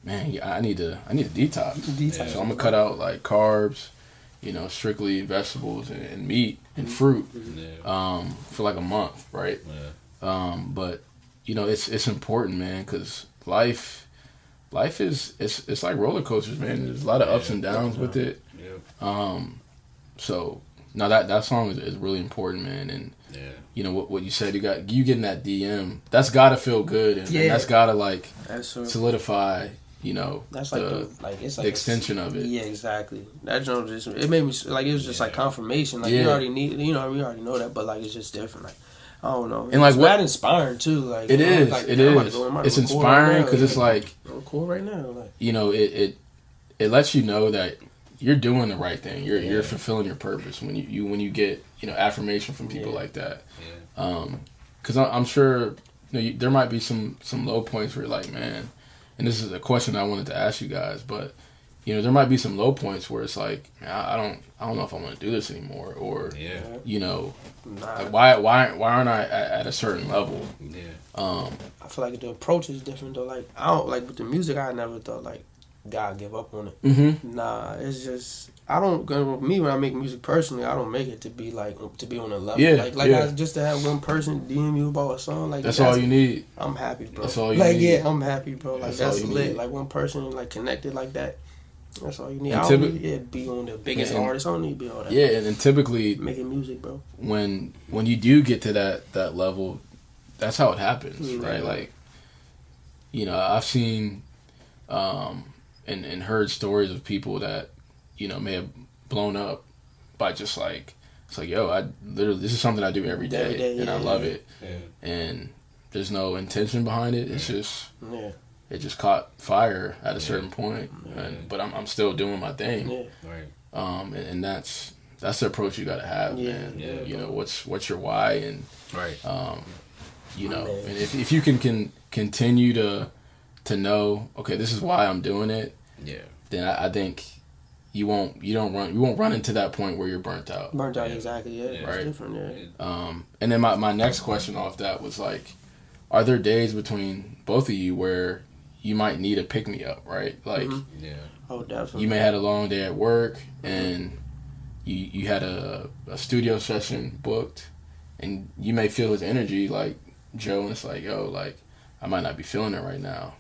man, I need to detox. So I'm gonna cut out like carbs, strictly vegetables and meat and fruit, for like a month, right? But it's important, man, because life life is it's like roller coasters, man. There's a lot of ups and downs with it. Yeah. So no, that song is really important, man. And you know what you said, you getting that DM, that's gotta feel good, and that's gotta like solidify. You know, that's like it's like the extension of it. Yeah, exactly. That joint just it made me like it was just like confirmation. Like you already we already know that, but like it's just different. Like I don't know, and like it's that inspiring too. Like it is, like, it is. It's inspiring because it's like cool right now. Like you know, it lets you know that you're doing the right thing. You're fulfilling your purpose when you get affirmation from people like that. Because I'm sure there might be some low points where you're like, man. And this is a question I wanted to ask you guys, but there might be some low points where it's like, I don't know if I want to do this anymore, or like why aren't I at a certain level? I feel like the approach is different though. Like I don't like with the music. I never thought like God give up on it. Mm-hmm. Nah, it's just I don't. With me, when I make music personally, I don't make it to be like to be on a level. Just to have one person DM you about a song. Like that's all you need. I'm happy, bro. That's all you need. I'm happy, bro. Like that's lit. Need. Like one person like connected like that. That's all you need. And I don't need to be on the biggest artist. I don't need to be all that. Yeah, and typically making music, bro. When you do get to that level, that's how it happens, right? Like, I've seen and heard stories of people that may have blown up by just like it's like, yo, I literally this is something I do every day and I love it, and there's no intention behind it. It's just it just caught fire at a certain point, but I'm still doing my thing. And that's the approach you got to have, man. What's your why, and and if you can continue to know, okay, this is why I'm doing it, then I think you won't run into that point where you're burnt out. Exactly. It's different. And then my next question off that was like, are there days between both of you where you might need a pick me up, right? Like, oh, definitely. You may have had a long day at work and you had a studio session booked, and you may feel his energy like Joe, and it's like, yo, like I might not be feeling it right now.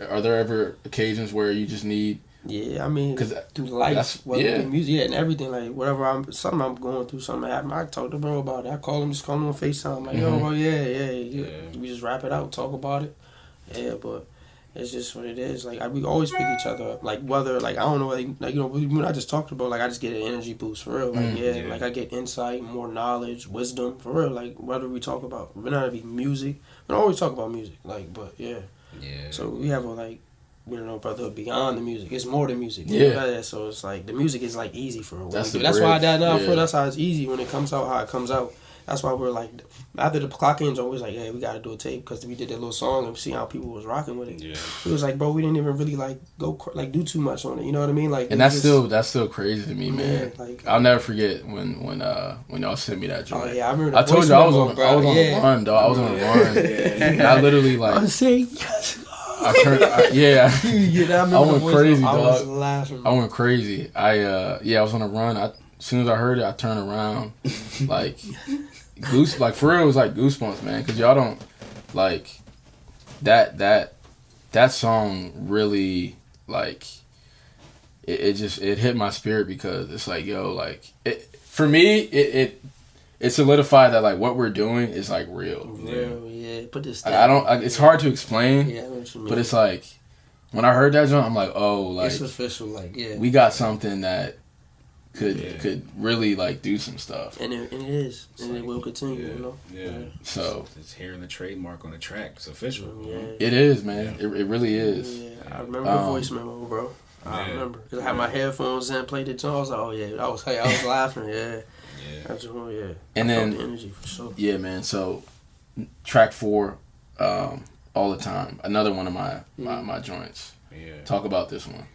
Are there ever occasions where you just need? Yeah, I mean, through life, music, and everything, like whatever something I'm going through, something happened, I talk to bro about it. I call him on FaceTime, like, yo, bro, we just wrap it out, talk about it. Yeah, but it's just what it is. Like we always pick each other up. Like whether I don't know, like when I just talked about, like I just get an energy boost for real. Like like I get insight, more knowledge, wisdom for real. Like whether we talk about, we're not be music, we don't always talk about music. Like, but so we have brother, beyond the music. It's more than music. So it's like the music is like easy for us. That's why that's how it's easy when it comes out, how it comes out. That's why we're like, after the clock ends, always like, hey, we got to do a tape, because we did that little song and see how people was rocking with it. It was like, bro, we didn't even really like go like do too much on it. You know what I mean? Like, and that's still crazy to me, man. Like, I'll never forget when y'all sent me that joint. Oh yeah, I remember. I told you I was on the run, dog. I was on the run. And I literally like. I'm saying yes. I went crazy, dog. I was laughing. I went crazy. I was on a run. As soon as I heard it, I turned around, like for real, it was like goosebumps, man. Because y'all don't like that song really like it hit my spirit, because it's like, yo, like for me it solidified that like what we're doing is like real. Put this. It's hard to explain. But it's like when I heard that joint, I'm like, oh, like it's official. Like we got something that could really like do some stuff. And it is, and it will continue. You know. So it's hearing the trademark on the track. It's official. It is, man. It really is. Yeah, I remember the voice memo, bro. I remember because I had my headphones in, played it. I was like, oh yeah, I was laughing. And then the energy for sure. Yeah, man. So track 4, All the Time, another one of my joints. Talk about this one.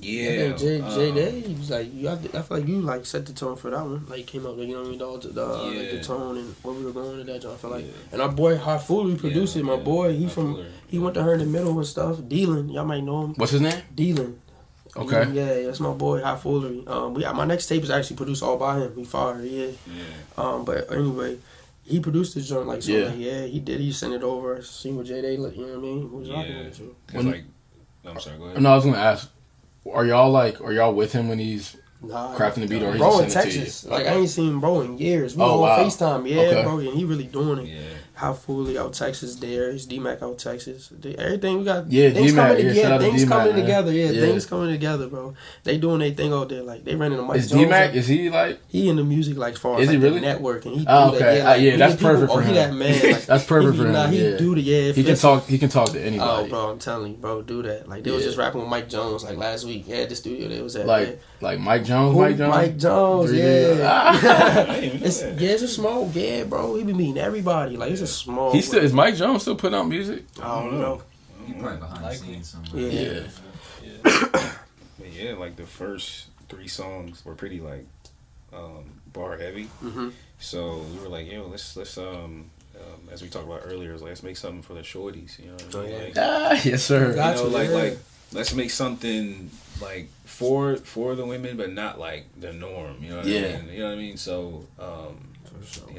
Jay Day, he was like, I feel like you like set the tone for that one. Like came up, like, you know what I mean, like the tone and where we were going to that joint. I feel like, and our boy Harfuli produced it. My boy, he went to her in the middle and stuff. Dealin', y'all might know him. What's his name? Dealin'. Okay. Yeah, that's my boy High Foolery. My next tape is actually produced all by him. He fired, but anyway, he produced the joint, like, so he did. He sent it over. Seen with J Day, like, you know what I mean? He was rocking with you. Like I'm sorry. Go ahead. No, I was gonna ask. Are y'all with him when he's crafting the beat, or he's bro just in sending it to Texas? you? Like I ain't seen bro in years. We Oh, on wow. FaceTime, yeah, Okay. bro, and he really doing it. Yeah. How Fully out Texas there. Is D-Mac out Texas. Everything we got. Yeah, things D-Mac, coming yeah, together. shout out to Things D-Mac, coming man. together. Yeah, Yeah. things coming together, bro. They doing their thing out there. Like they running the Mike Is Jones. D-Mac? Is he like? He in the music like far Is as he like really? the network and he do Oh, that. okay. Yeah, like, Yeah, we that's get people, perfect for He him. that man. Like, That's perfect for him. Nah, he Yeah. do the yeah. He can talk. He can talk to Oh, anybody. bro, I'm telling you, bro, do that. Like they was Yeah. just rapping with Mike Jones like last week. Yeah, at the studio they was at. Like Mike Jones. Who? Mike Jones. Mike Jones, 3D. yeah. I didn't even know It's that. it's a small, yeah, bro. He be meeting everybody. Like it's a small. He still is Mike Jones still putting out music? I don't know. He probably behind the scenes somewhere. Yeah. But yeah, like the first 3 songs were pretty like bar heavy. Mhm. So we were like, yo, let's as we talked about earlier, let's make something for the shorties. You know what I mean? Oh, yeah. Like, Yes, sir. Got you know, to, yeah. like let's make something like for the women, but not like the norm. You know what Yeah. I mean? You know what I mean? So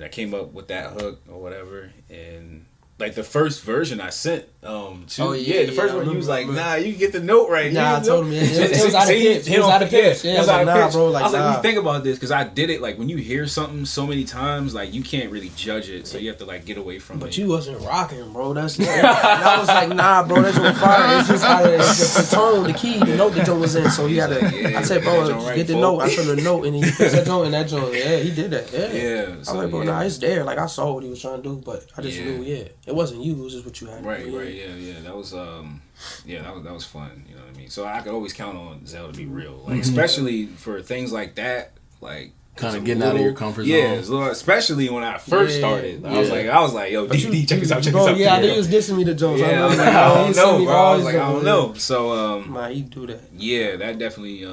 I came up with that hook or whatever, and like the first version I sent to Oh, yeah, the first yeah, I one he was like, remember. nah, you can get the note right. Nah, I You told him, yeah, it was out of See, pitch. he It was don't out of forget. pitch. Yeah, It I was was out of like, nah, pitch. bro, like, I was like, when nah. you think about this, because I did it like when you hear something so many times, like you can't really judge it, so you have to like get away from But it. you wasn't rocking, bro. That's and I was like, nah, bro, that's on fire. It's just out of the tone, the key, the note the joint was in. So you gotta. like, yeah, I said, get bro, that joint right, get the folk. note. I said the note, and then he fixed that joint and that joint. Yeah, he did that. Yeah. Yeah, I was so, like, bro, yeah. nah, it's there. Like I saw what he was trying to do, but I just Yeah. knew, yeah, it wasn't you. It was just what you had. Right, yeah. right, yeah. That was that was fun. You know what I mean? So I could always count on Zell to be real, like especially for things like that, like Kind of it's a getting out of little- your comfort Yeah, zone. it's a little- especially when I first Yeah, started. I yeah. was like, yo, But DD, check this out, check bro, this out. yeah, I check think he this was dissing me to Jones. out. Yeah, I was like, bro, I he don't sent know, me bro. I all was like, his I don't joints. know. So Man, he do that. yeah, that definitely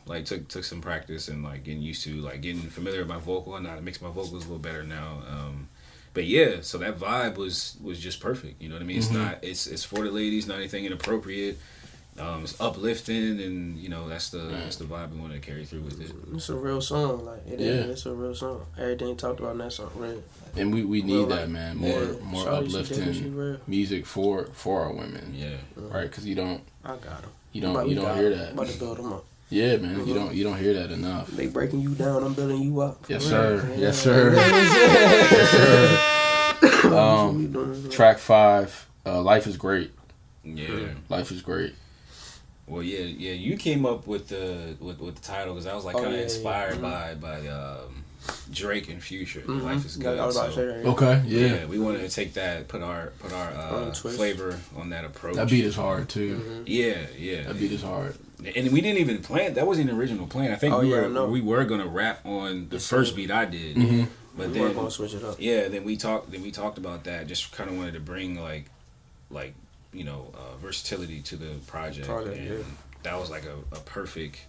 like took some practice and like getting used to like getting familiar with my vocal and how to mix my vocals a little better now. But yeah, so that vibe was just perfect. You know what I mean? It's not it's for the ladies, not anything inappropriate. It's uplifting, and you know that's the vibe we want to carry through with it. It's a real song, like it Yeah. is. It's a real song. Everything talked about in that song, real. And we Real need life. that, man. Yeah. More Shawty, she did, she uplifting real. music for our women. Yeah, Right? Because you don't I got him. you don't hear that. About to build him up. Yeah, man. You don't hear that enough. They breaking you down. I'm building you up. For Yes, real. sir. Yeah. Yes, sir. Yes, sir. Track 5, Life is Great. yeah. Life is Great. Well, yeah. You came up with the title because I was like Oh, kind of yeah, inspired yeah. by Drake and Future. Mhm. Life is Yeah, good. I was about to So, say that, yeah. Okay, yeah, yeah. we wanted to take that, put our twist. flavor on that approach. That beat is hard, too. Mm-hmm. Yeah. That beat is hard. And we didn't even plan. That wasn't the original plan. I think Oh, yeah, I know. we were gonna rap on the first beat I did, but We weren't then gonna switch it up. yeah, then we talked about that. Just kind of wanted to bring like you know versatility to the project, and yeah. that was like a perfect.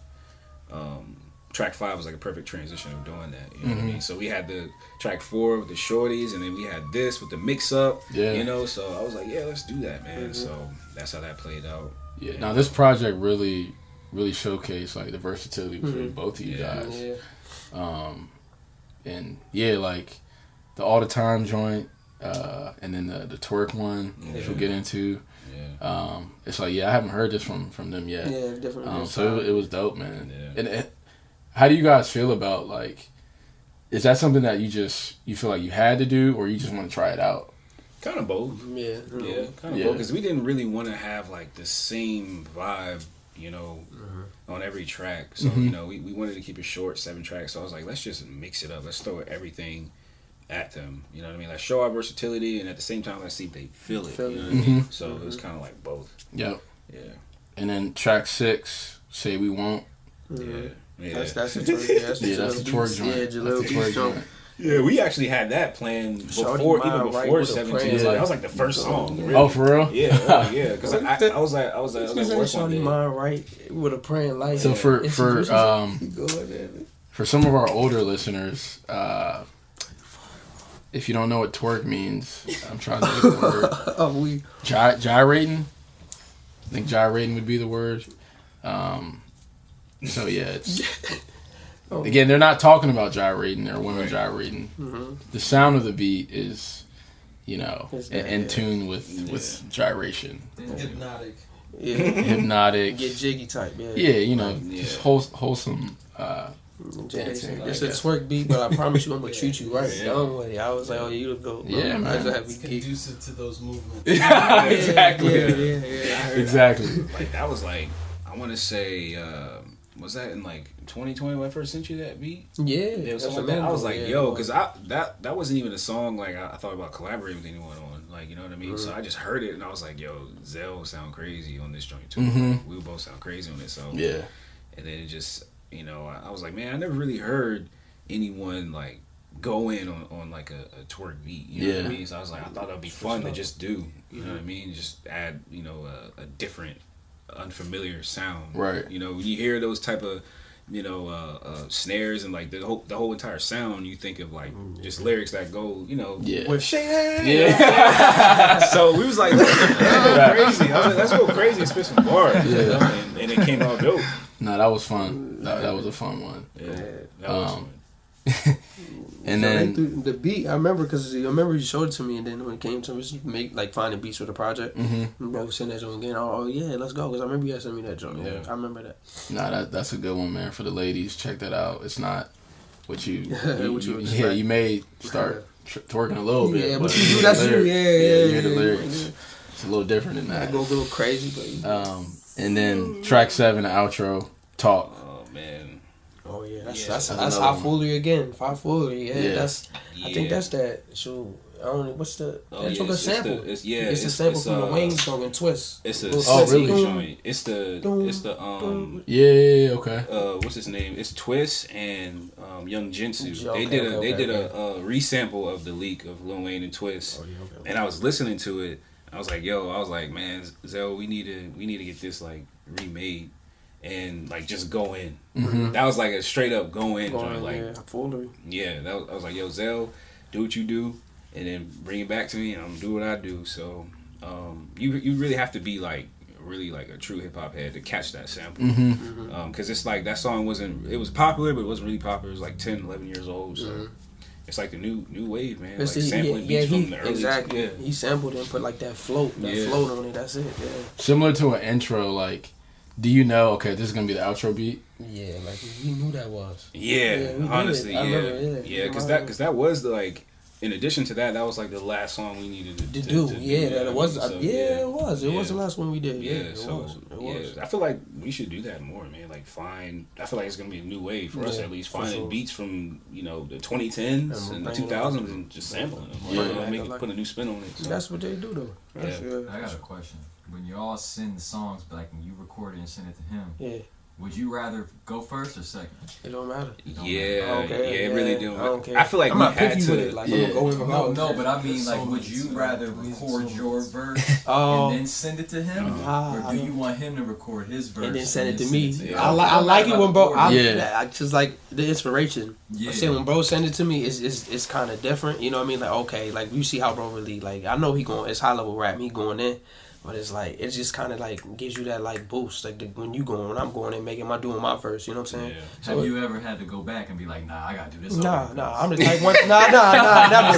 Track 5 was like a perfect transition of doing that. You know what I mean? So we had the track 4 with the shorties, and then we had this with the mix up. Yeah. You know, so I was like, yeah, let's do that, man. So that's how that played out. Yeah. Now, this project really showcased, like, the versatility between both of you guys. Yeah. And, yeah, like, the All the Time joint, and then the twerk one, which we'll get into. Yeah. It's like, yeah, I haven't heard this from them yet. Yeah, different. So it was dope, man. Yeah. And how do you guys feel about, like, is that something that you feel like you had to do, or you just want to try it out? Kind of both. Yeah. Yeah, kind of Yeah. both. Because we didn't really want to have like the same vibe, you know, on every track. So you know, we wanted to keep it short, 7 tracks. So I was like, let's just mix it up. Let's throw everything at them. You know what I mean? Like show our versatility, and at the same time, let's see if they feel it. You know what I mean? So it was kind of like both. Yep. Yeah. And then track 6, Say We Won't. Yeah. Yeah. That's the twerk. Yeah, that's Yeah, that's the twerk joint. Yeah, That's Jalil the Beats twerk joint. joint. Yeah, we actually had that planned Shorty before, Mind even Right before with a 17. prayer. That was like the first song. Really. Oh, for real? Yeah, yeah. Because I was like work on Shorty it. Mind Right with a praying light. So for Go ahead. for some of our older listeners, if you don't know what twerk means, I'm trying to think of the word. Oh, we. Gyrating. I think gyrating would be the word. So yeah, it's again, they're not talking about gyrating. They're women gyrating. The sound of the beat is, you know, in tune with gyration. Hypnotic. Yeah. Hypnotic. Get jiggy type. Yeah. Yeah, you know, just wholesome. Dancing, it's a twerk beat, but I promise you, I'm gonna treat you right. Young way. I was like, oh, you the goat. Yeah, man. I just have It's conducive to those movements. Yeah, exactly. Yeah. Exactly. Like that was like, I want to say, was that in like 2020 when I first sent you that beat? Yeah. It was something like that. I was like, yo, because that wasn't even a song like I thought about collaborating with anyone on. Like, you know what I mean? So I just heard it and I was like, yo, Zell sound crazy on this joint too. Mm-hmm. We both sound crazy on it. So Yeah. And then it just, you know, I was like, man, I never really heard anyone like go in on like a twerk beat. You know what I mean? So I was like, I thought that'd be fun to just do. You know what I mean? Just add, you know, a different, unfamiliar sound. Right. You know, when you hear those type of, you know, snares and like the whole entire sound, you think of like just lyrics that go, you know, with shake hands. Yeah. So we was like, let's go crazy. I was like, let's go crazy and spit some bars. Yeah. And it came out dope. No, that was fun. That was a fun one. Yeah. That was fun. And then the beat, I remember because you showed it to me, and then when it came to finding beats for the project, bro, send that joint again. Oh yeah, let's go. Because I remember you had sent me that joint. Yeah, I remember that. Nah, that's a good one, man. For the ladies, check that out. It's not what you you may start twerking a little bit. Yeah, but you do that's you. Yeah. You hear the lyrics. It's a little different than that. I go a little crazy, but and then track 7, the outro, Talk. Oh man. Oh yeah, that's High Foolery again. High Foolery, I think that's that. So I don't know what's the sample. It's a sample from the Wayne song and Twist. It's a really? It's the okay. What's his name? It's Twist and Young Jinsu. They did a resample of the leak of Lil Wayne and Twist. And I was listening to it. I was like, man, Zell, we need to get this like remade. And like just go in. Mm-hmm. That was like a straight up go in joint. Like foolery. Yeah, I was like, yo, Zell, do what you do, and then bring it back to me, and I'm gonna do what I do. So, you really have to be like really like a true hip hop head to catch that sample. Because it's like that song it was popular, but it wasn't really popular. It was like 10, 11 years old. So. It's like the new wave, man. Like sampling beats from the early. Exactly. Yeah. He sampled it and put like that float on it. That's it. Yeah. Similar to an intro, like. Do you know? Okay, this is gonna be the outro beat. Yeah, like we knew that was. Yeah, honestly, because that was the, like. In addition to that, that was like the last song we needed to do. It was. It was. It was the last one we did. It was. I feel like we should do that more, man. Like I feel like it's gonna be a new wave for us at least. Finding beats from the 2010s and the 2000s and just sampling them. Put a new spin on it. So. That's what they do though. I got a question. When you all send the songs, but like when you record it and send it to him, would you rather go first or second? It don't matter. It really do. I don't care. I feel like I'm not picky with it. Like I'm gonna go No, but I mean, like, would you rather record your verse and then send it to him, or do you want him to record his verse and then send it to me? I like it when bro. I just like the inspiration. I'm saying when bro send it to me, it's kind of different. You know what I mean? Like okay, like you see how bro really like. I know he going. It's high level rap. He going in. But it's like it just kind of like gives you that like boost like when I'm going and doing my verse, you know what I'm saying? So have you ever had to go back and be like, nah, I gotta do this? Nah, I'm the type one. Nah, never.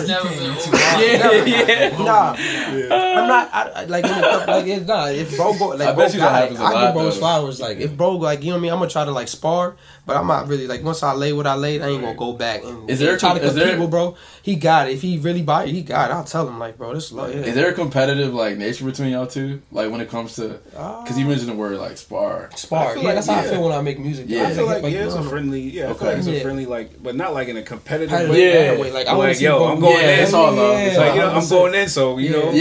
I'm not like in the like it's not. If bro go like bro got it, I give bro's flowers. Like if bro like you know what I mean, I'm gonna try to like spar, but I'm not really like once I lay what I laid, I ain't gonna go back and try to compete with bro. He got it. If he really buy it, he got it. I'll tell him like bro, this is there a competitive like nature between y'all two? Like when it comes to, because you mentioned the word like spar. Yeah, that's how I feel when I make music. Yeah, I feel like it's a friendly. I feel like it's a friendly like, but not like in a competitive way. Like yo, I'm going in. It's all love. It's like I'm going in, so you know,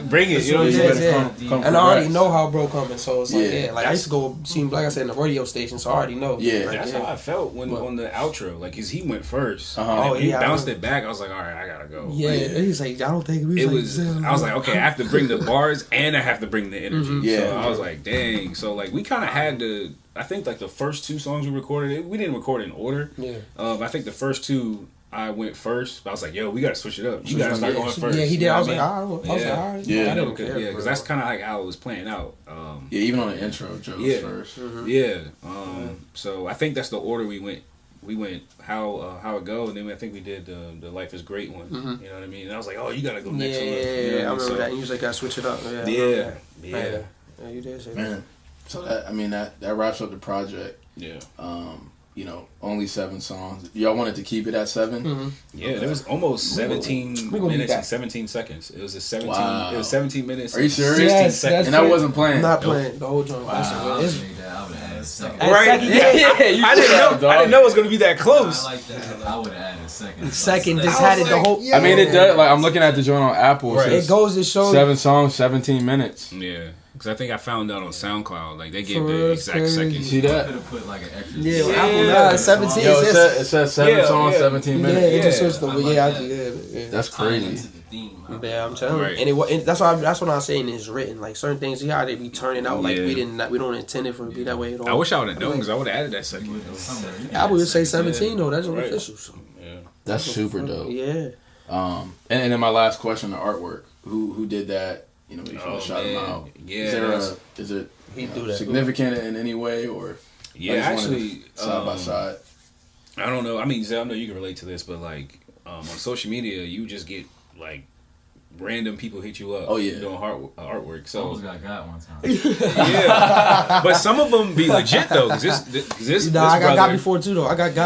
bring it. You know what I'm saying? And I already know how bro coming, so it's like like I used to go see him like I said in the radio station, so I already know. Yeah, that's how I felt when on the outro, like he went first. He bounced it back. I was like, all right, I gotta go. Yeah, he's like, I don't think it was. I was like, okay, I have to bring the bars and I have to bring the energy. So I was like, dang. So like we kind of had to. I think like the first 2 songs we recorded, we didn't record in order. Yeah. I think the first 2 I went first, but I was like, yo, we gotta switch it up. You gotta start going first. Yeah, he did. I was like, all right. Yeah, because that's kind of like how it was playing out. Even on the intro, Joe was first. Yeah. So I think that's the order we went. We went how it go, and then I think we did the Life is Great one. You know what I mean? And I was like, oh, you gotta go next. Yeah, I remember that. You usually gotta switch it up. Yeah, you did say that. Man, so that wraps up the project. Yeah. You know, only 7 songs. Y'all wanted to keep it at 7? Mm-hmm. Yeah, there was almost 17 minutes and 17 seconds. It was a 17. Wow. It was 17 minutes. Are you serious? 16 Yes, seconds. And I wasn't playing. I'm not playing the whole joint. I Wow. would have added a second. Right? Yeah, I didn't know it was gonna be that close. I like that. I would have added a second. Second, just had it the whole. I mean, it does. Like I'm looking at the joint on Apple. Right. It It goes to show 7 songs, 17 minutes. Yeah, because I think I found out on SoundCloud, like they gave For the real, exact crazy. second. You see Could that? have put like an extra. Yeah, Yeah. Apple 17. Yo, It's it says 7 Yeah, songs, yeah. 17 yeah, minutes. it just Yeah. switched the I like yeah, that. yeah. That's Tying crazy. into the theme. Yeah, I'm telling Right. you, and that's what I'm saying is written. Like certain things, see how they be turning out. Like Yeah. we don't intend it for it to be that way at all. I wish I would have known because I would have added that second. I would say 17 though. That's Right. official. So. Yeah. That's super dope. Yeah. And then my last question, the artwork. Who did that? You know, if you want Oh, to shout them man. out. Yeah, Is it He you know, do that. significant in any way or Yeah, I just wanted actually, side by side? I don't know. I mean, Zell, I know you can relate to this, but like on social media, you just get like random people hit you up. Oh, yeah. doing artwork. I So almost got one time. yeah, but some of them be legit though. Cause this Nah, I got brother, before too though. I got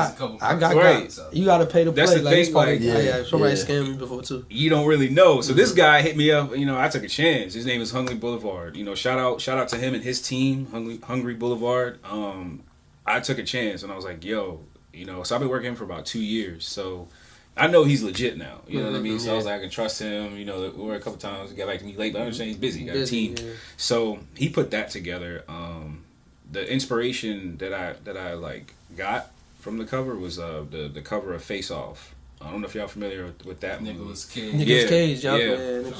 Right. You gotta pay to play. That's the like, it's thing, probably, like- yeah, somebody Yeah. scammed me before too. you don't really know. So this guy hit me up. You know, I took a chance. His name is Hungry Boulevard. You know, shout out to him and his team, Hungry Boulevard. I took a chance and I was like, yo, you know. So I've been working for about 2 years. So I know he's legit now. You know what I mean? So I was like, I can trust him. You know, we were a couple times. He got back to me late, but I understand he's busy. He got a team. Yeah. So he put that together. The inspiration that I like got from the cover was the cover of Face Off. I don't know if y'all familiar with that movie. Nicolas Cage. Nicolas Cage, yeah.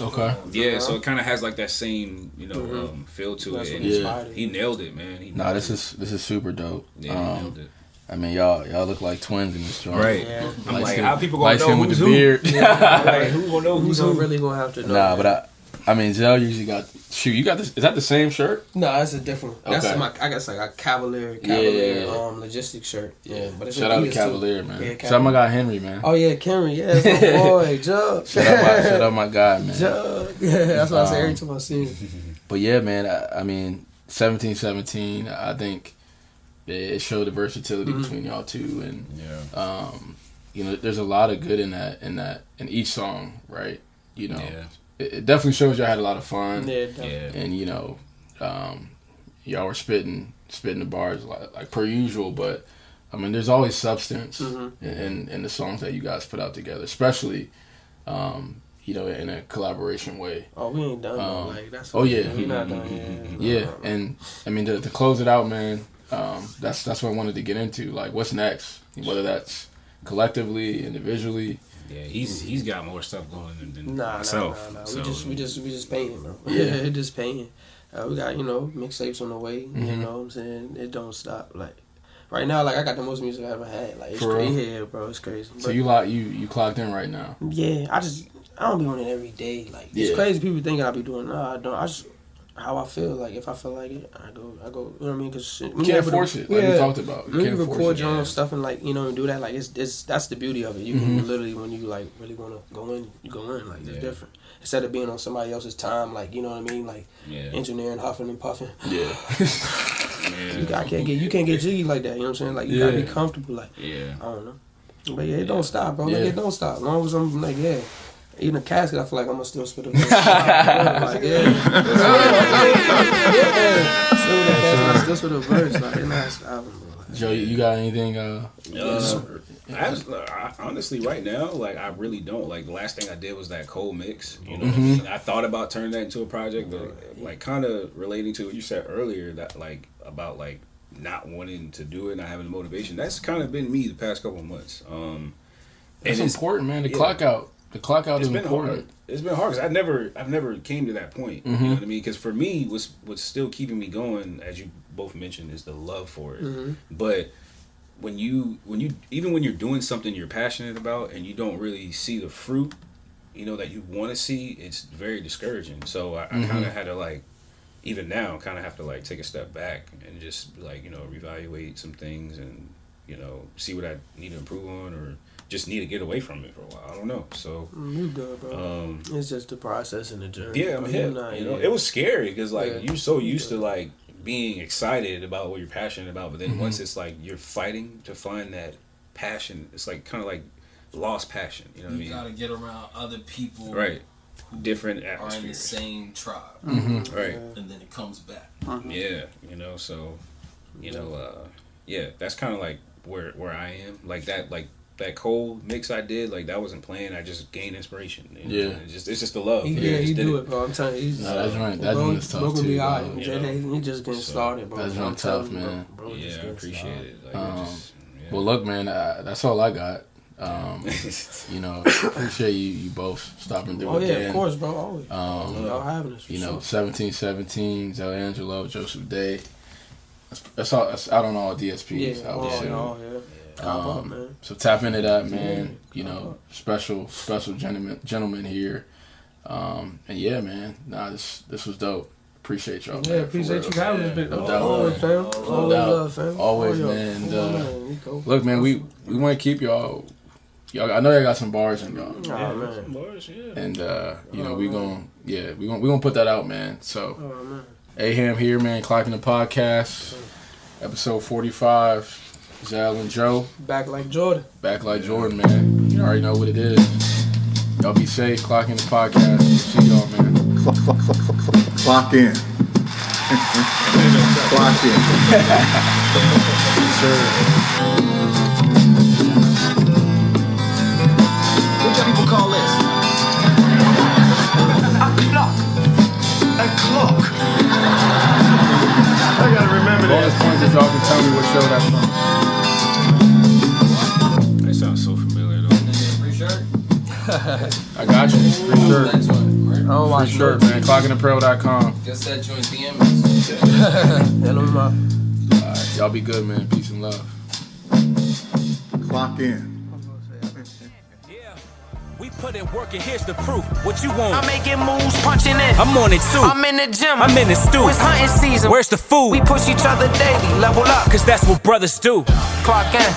Okay. Yeah, so it kind of has like that same, you know, feel to That's it. what And inspired it. he nailed it, man. Nah, this is super dope. Yeah, he nailed it. I mean, y'all look like twins in this joint. Right. Yeah. I'm Light like, skin- how people gonna light know skin with who's the who? beard. I'm like, who gonna know Who's who's who? really gonna have to know? Nah, but I mean, Zell usually got. Shoot, you got this. Is that the same shirt? No, that's a different. That's Okay. I guess like a Cavalier Yeah. logistics shirt. Yeah, but it's Shout out to Adidas, too. Cavalier, man. Yeah, Shout out my guy Henry, man. Oh yeah, Kenry. Yeah, that's my boy. Jug. Shout out my guy, man. Jug. Yeah, that's what I say every time I see him. But yeah, man. I mean, 1717. I think it showed the versatility between y'all two, and you know, there's a lot of good in each song, right? You know, it definitely shows y'all had a lot of fun. Yeah, definitely. And you know, y'all were spitting the bars like per usual, but I mean, there's always substance in the songs that you guys put out together, especially you know, in a collaboration way. Oh, we ain't done though. Like that's. Oh yeah, we not done. yeah. And I mean, to close it out, man. That's what I wanted to get into. Like, what's next? Whether that's collectively, individually. Yeah, he's got more stuff going than Nah. myself. Nah. So, We just painting, bro. Yeah. Just painting. We got, you know, mixtapes on the way. You know what I'm saying? It don't stop. Like right now, like I got the most music I ever had. Like it's For real? crazy, yeah, bro. It's crazy. So you clocked in right now. Yeah, I don't be on it every day. Like it's Yeah. crazy. People think I be doing. No, I don't. I just how I feel. Like if I feel like it, I go. You know what I mean? Because You can't force it. Like we talked about. You when can't you force record it. your own stuff and like, you know, and do that, like it's that's the beauty of it. You can literally, when you like really want to go in, you go in. Like it's different instead of being on somebody else's time. Like, you know what I mean? Like engineering, huffing and puffing. Yeah. You can't get jiggy like that. You know what I'm saying? Like you gotta be comfortable. Like I don't know. But yeah, it don't stop, bro. Like it don't stop. As long as I'm like in a casket, I feel like I'm gonna still spit a verse. Like, still spit a verse. Like, it's not stopping, bro. Joe, you got anything? Honestly, right now, like I really don't. Like the last thing I did was that cold mix. You know, I thought about turning that into a project, but like kind of relating to what you said earlier, that like about like not wanting to do it, not having the motivation. That's kind of been me the past couple of months. It's important, man. The clock out. The clock out is important. Hard. It's been hard because I've never came to that point. You know what I mean? Because for me, what's still keeping me going, as you both mentioned, is the love for it. But when you even when you're doing something you're passionate about and you don't really see the fruit, you know, that you want to see, it's very discouraging. So I kind of had to like, even now, kind of have to like take a step back and just like, you know, reevaluate some things and, you know, see what I need to improve on or just need to get away from it for a while. I don't know. So you good, bro. It's just the process and the journey. Yeah, I'm hip. It was scary because like you're so used to like being excited about what you're passionate about, but then once it's like you're fighting to find that passion, it's like kind of like lost passion. You know what I mean? You gotta get around other people, right? Different are atmospheres. in the same tribe, right? And then it comes back. Yeah, so that's kind of like where I am. Like that cold mix I did, like that wasn't planned. I just gained inspiration. It's just the love. You do it, bro. I'm telling you. That's right. That's one is tough bro, too. Be all right. He just getting started, bro. That's one tough, man. Bro, I appreciate it. Well, look, man, that's all I got. Appreciate you both stopping through again. Oh yeah, of course, bro. Always. Y'all having us. 1717, Zelangelo, Joseph Day. That's all. That's out on all DSPs. So tap into that, man. Special gentleman here. And yeah, man. This was dope. Appreciate y'all. Yeah, appreciate you having us. No doubt, always, fam. Always, fam. Always, man. Look, man, we want to keep y'all. I know y'all got some bars in y'all. Oh, man. Bars, yeah. And we gonna put that out, man. So, Aham here, man. Clocking the podcast, episode 45. Zal and Joe. Back like Jordan. Back like Jordan, man. You already know what it is. Y'all be safe. Clocking the podcast. See y'all, man. Clock in. Clock in. Sure. What do people call this? A clock. A clock. I gotta remember that. Bonus points if y'all can tell me what show that's from. That sounds so familiar though. Free shirt? I got you. Free shirt. Free shirt, man. Clockingthepro.com. Just that joint DM. Alright, y'all be good, man. Peace and love. Clock in. We put in work and here's the proof. What you want? I'm making moves, punching in. I'm on it too. I'm in the gym. I'm in the stew. It's hunting season. Where's the food? We push each other daily, level up. Cause that's what brothers do. Clock in.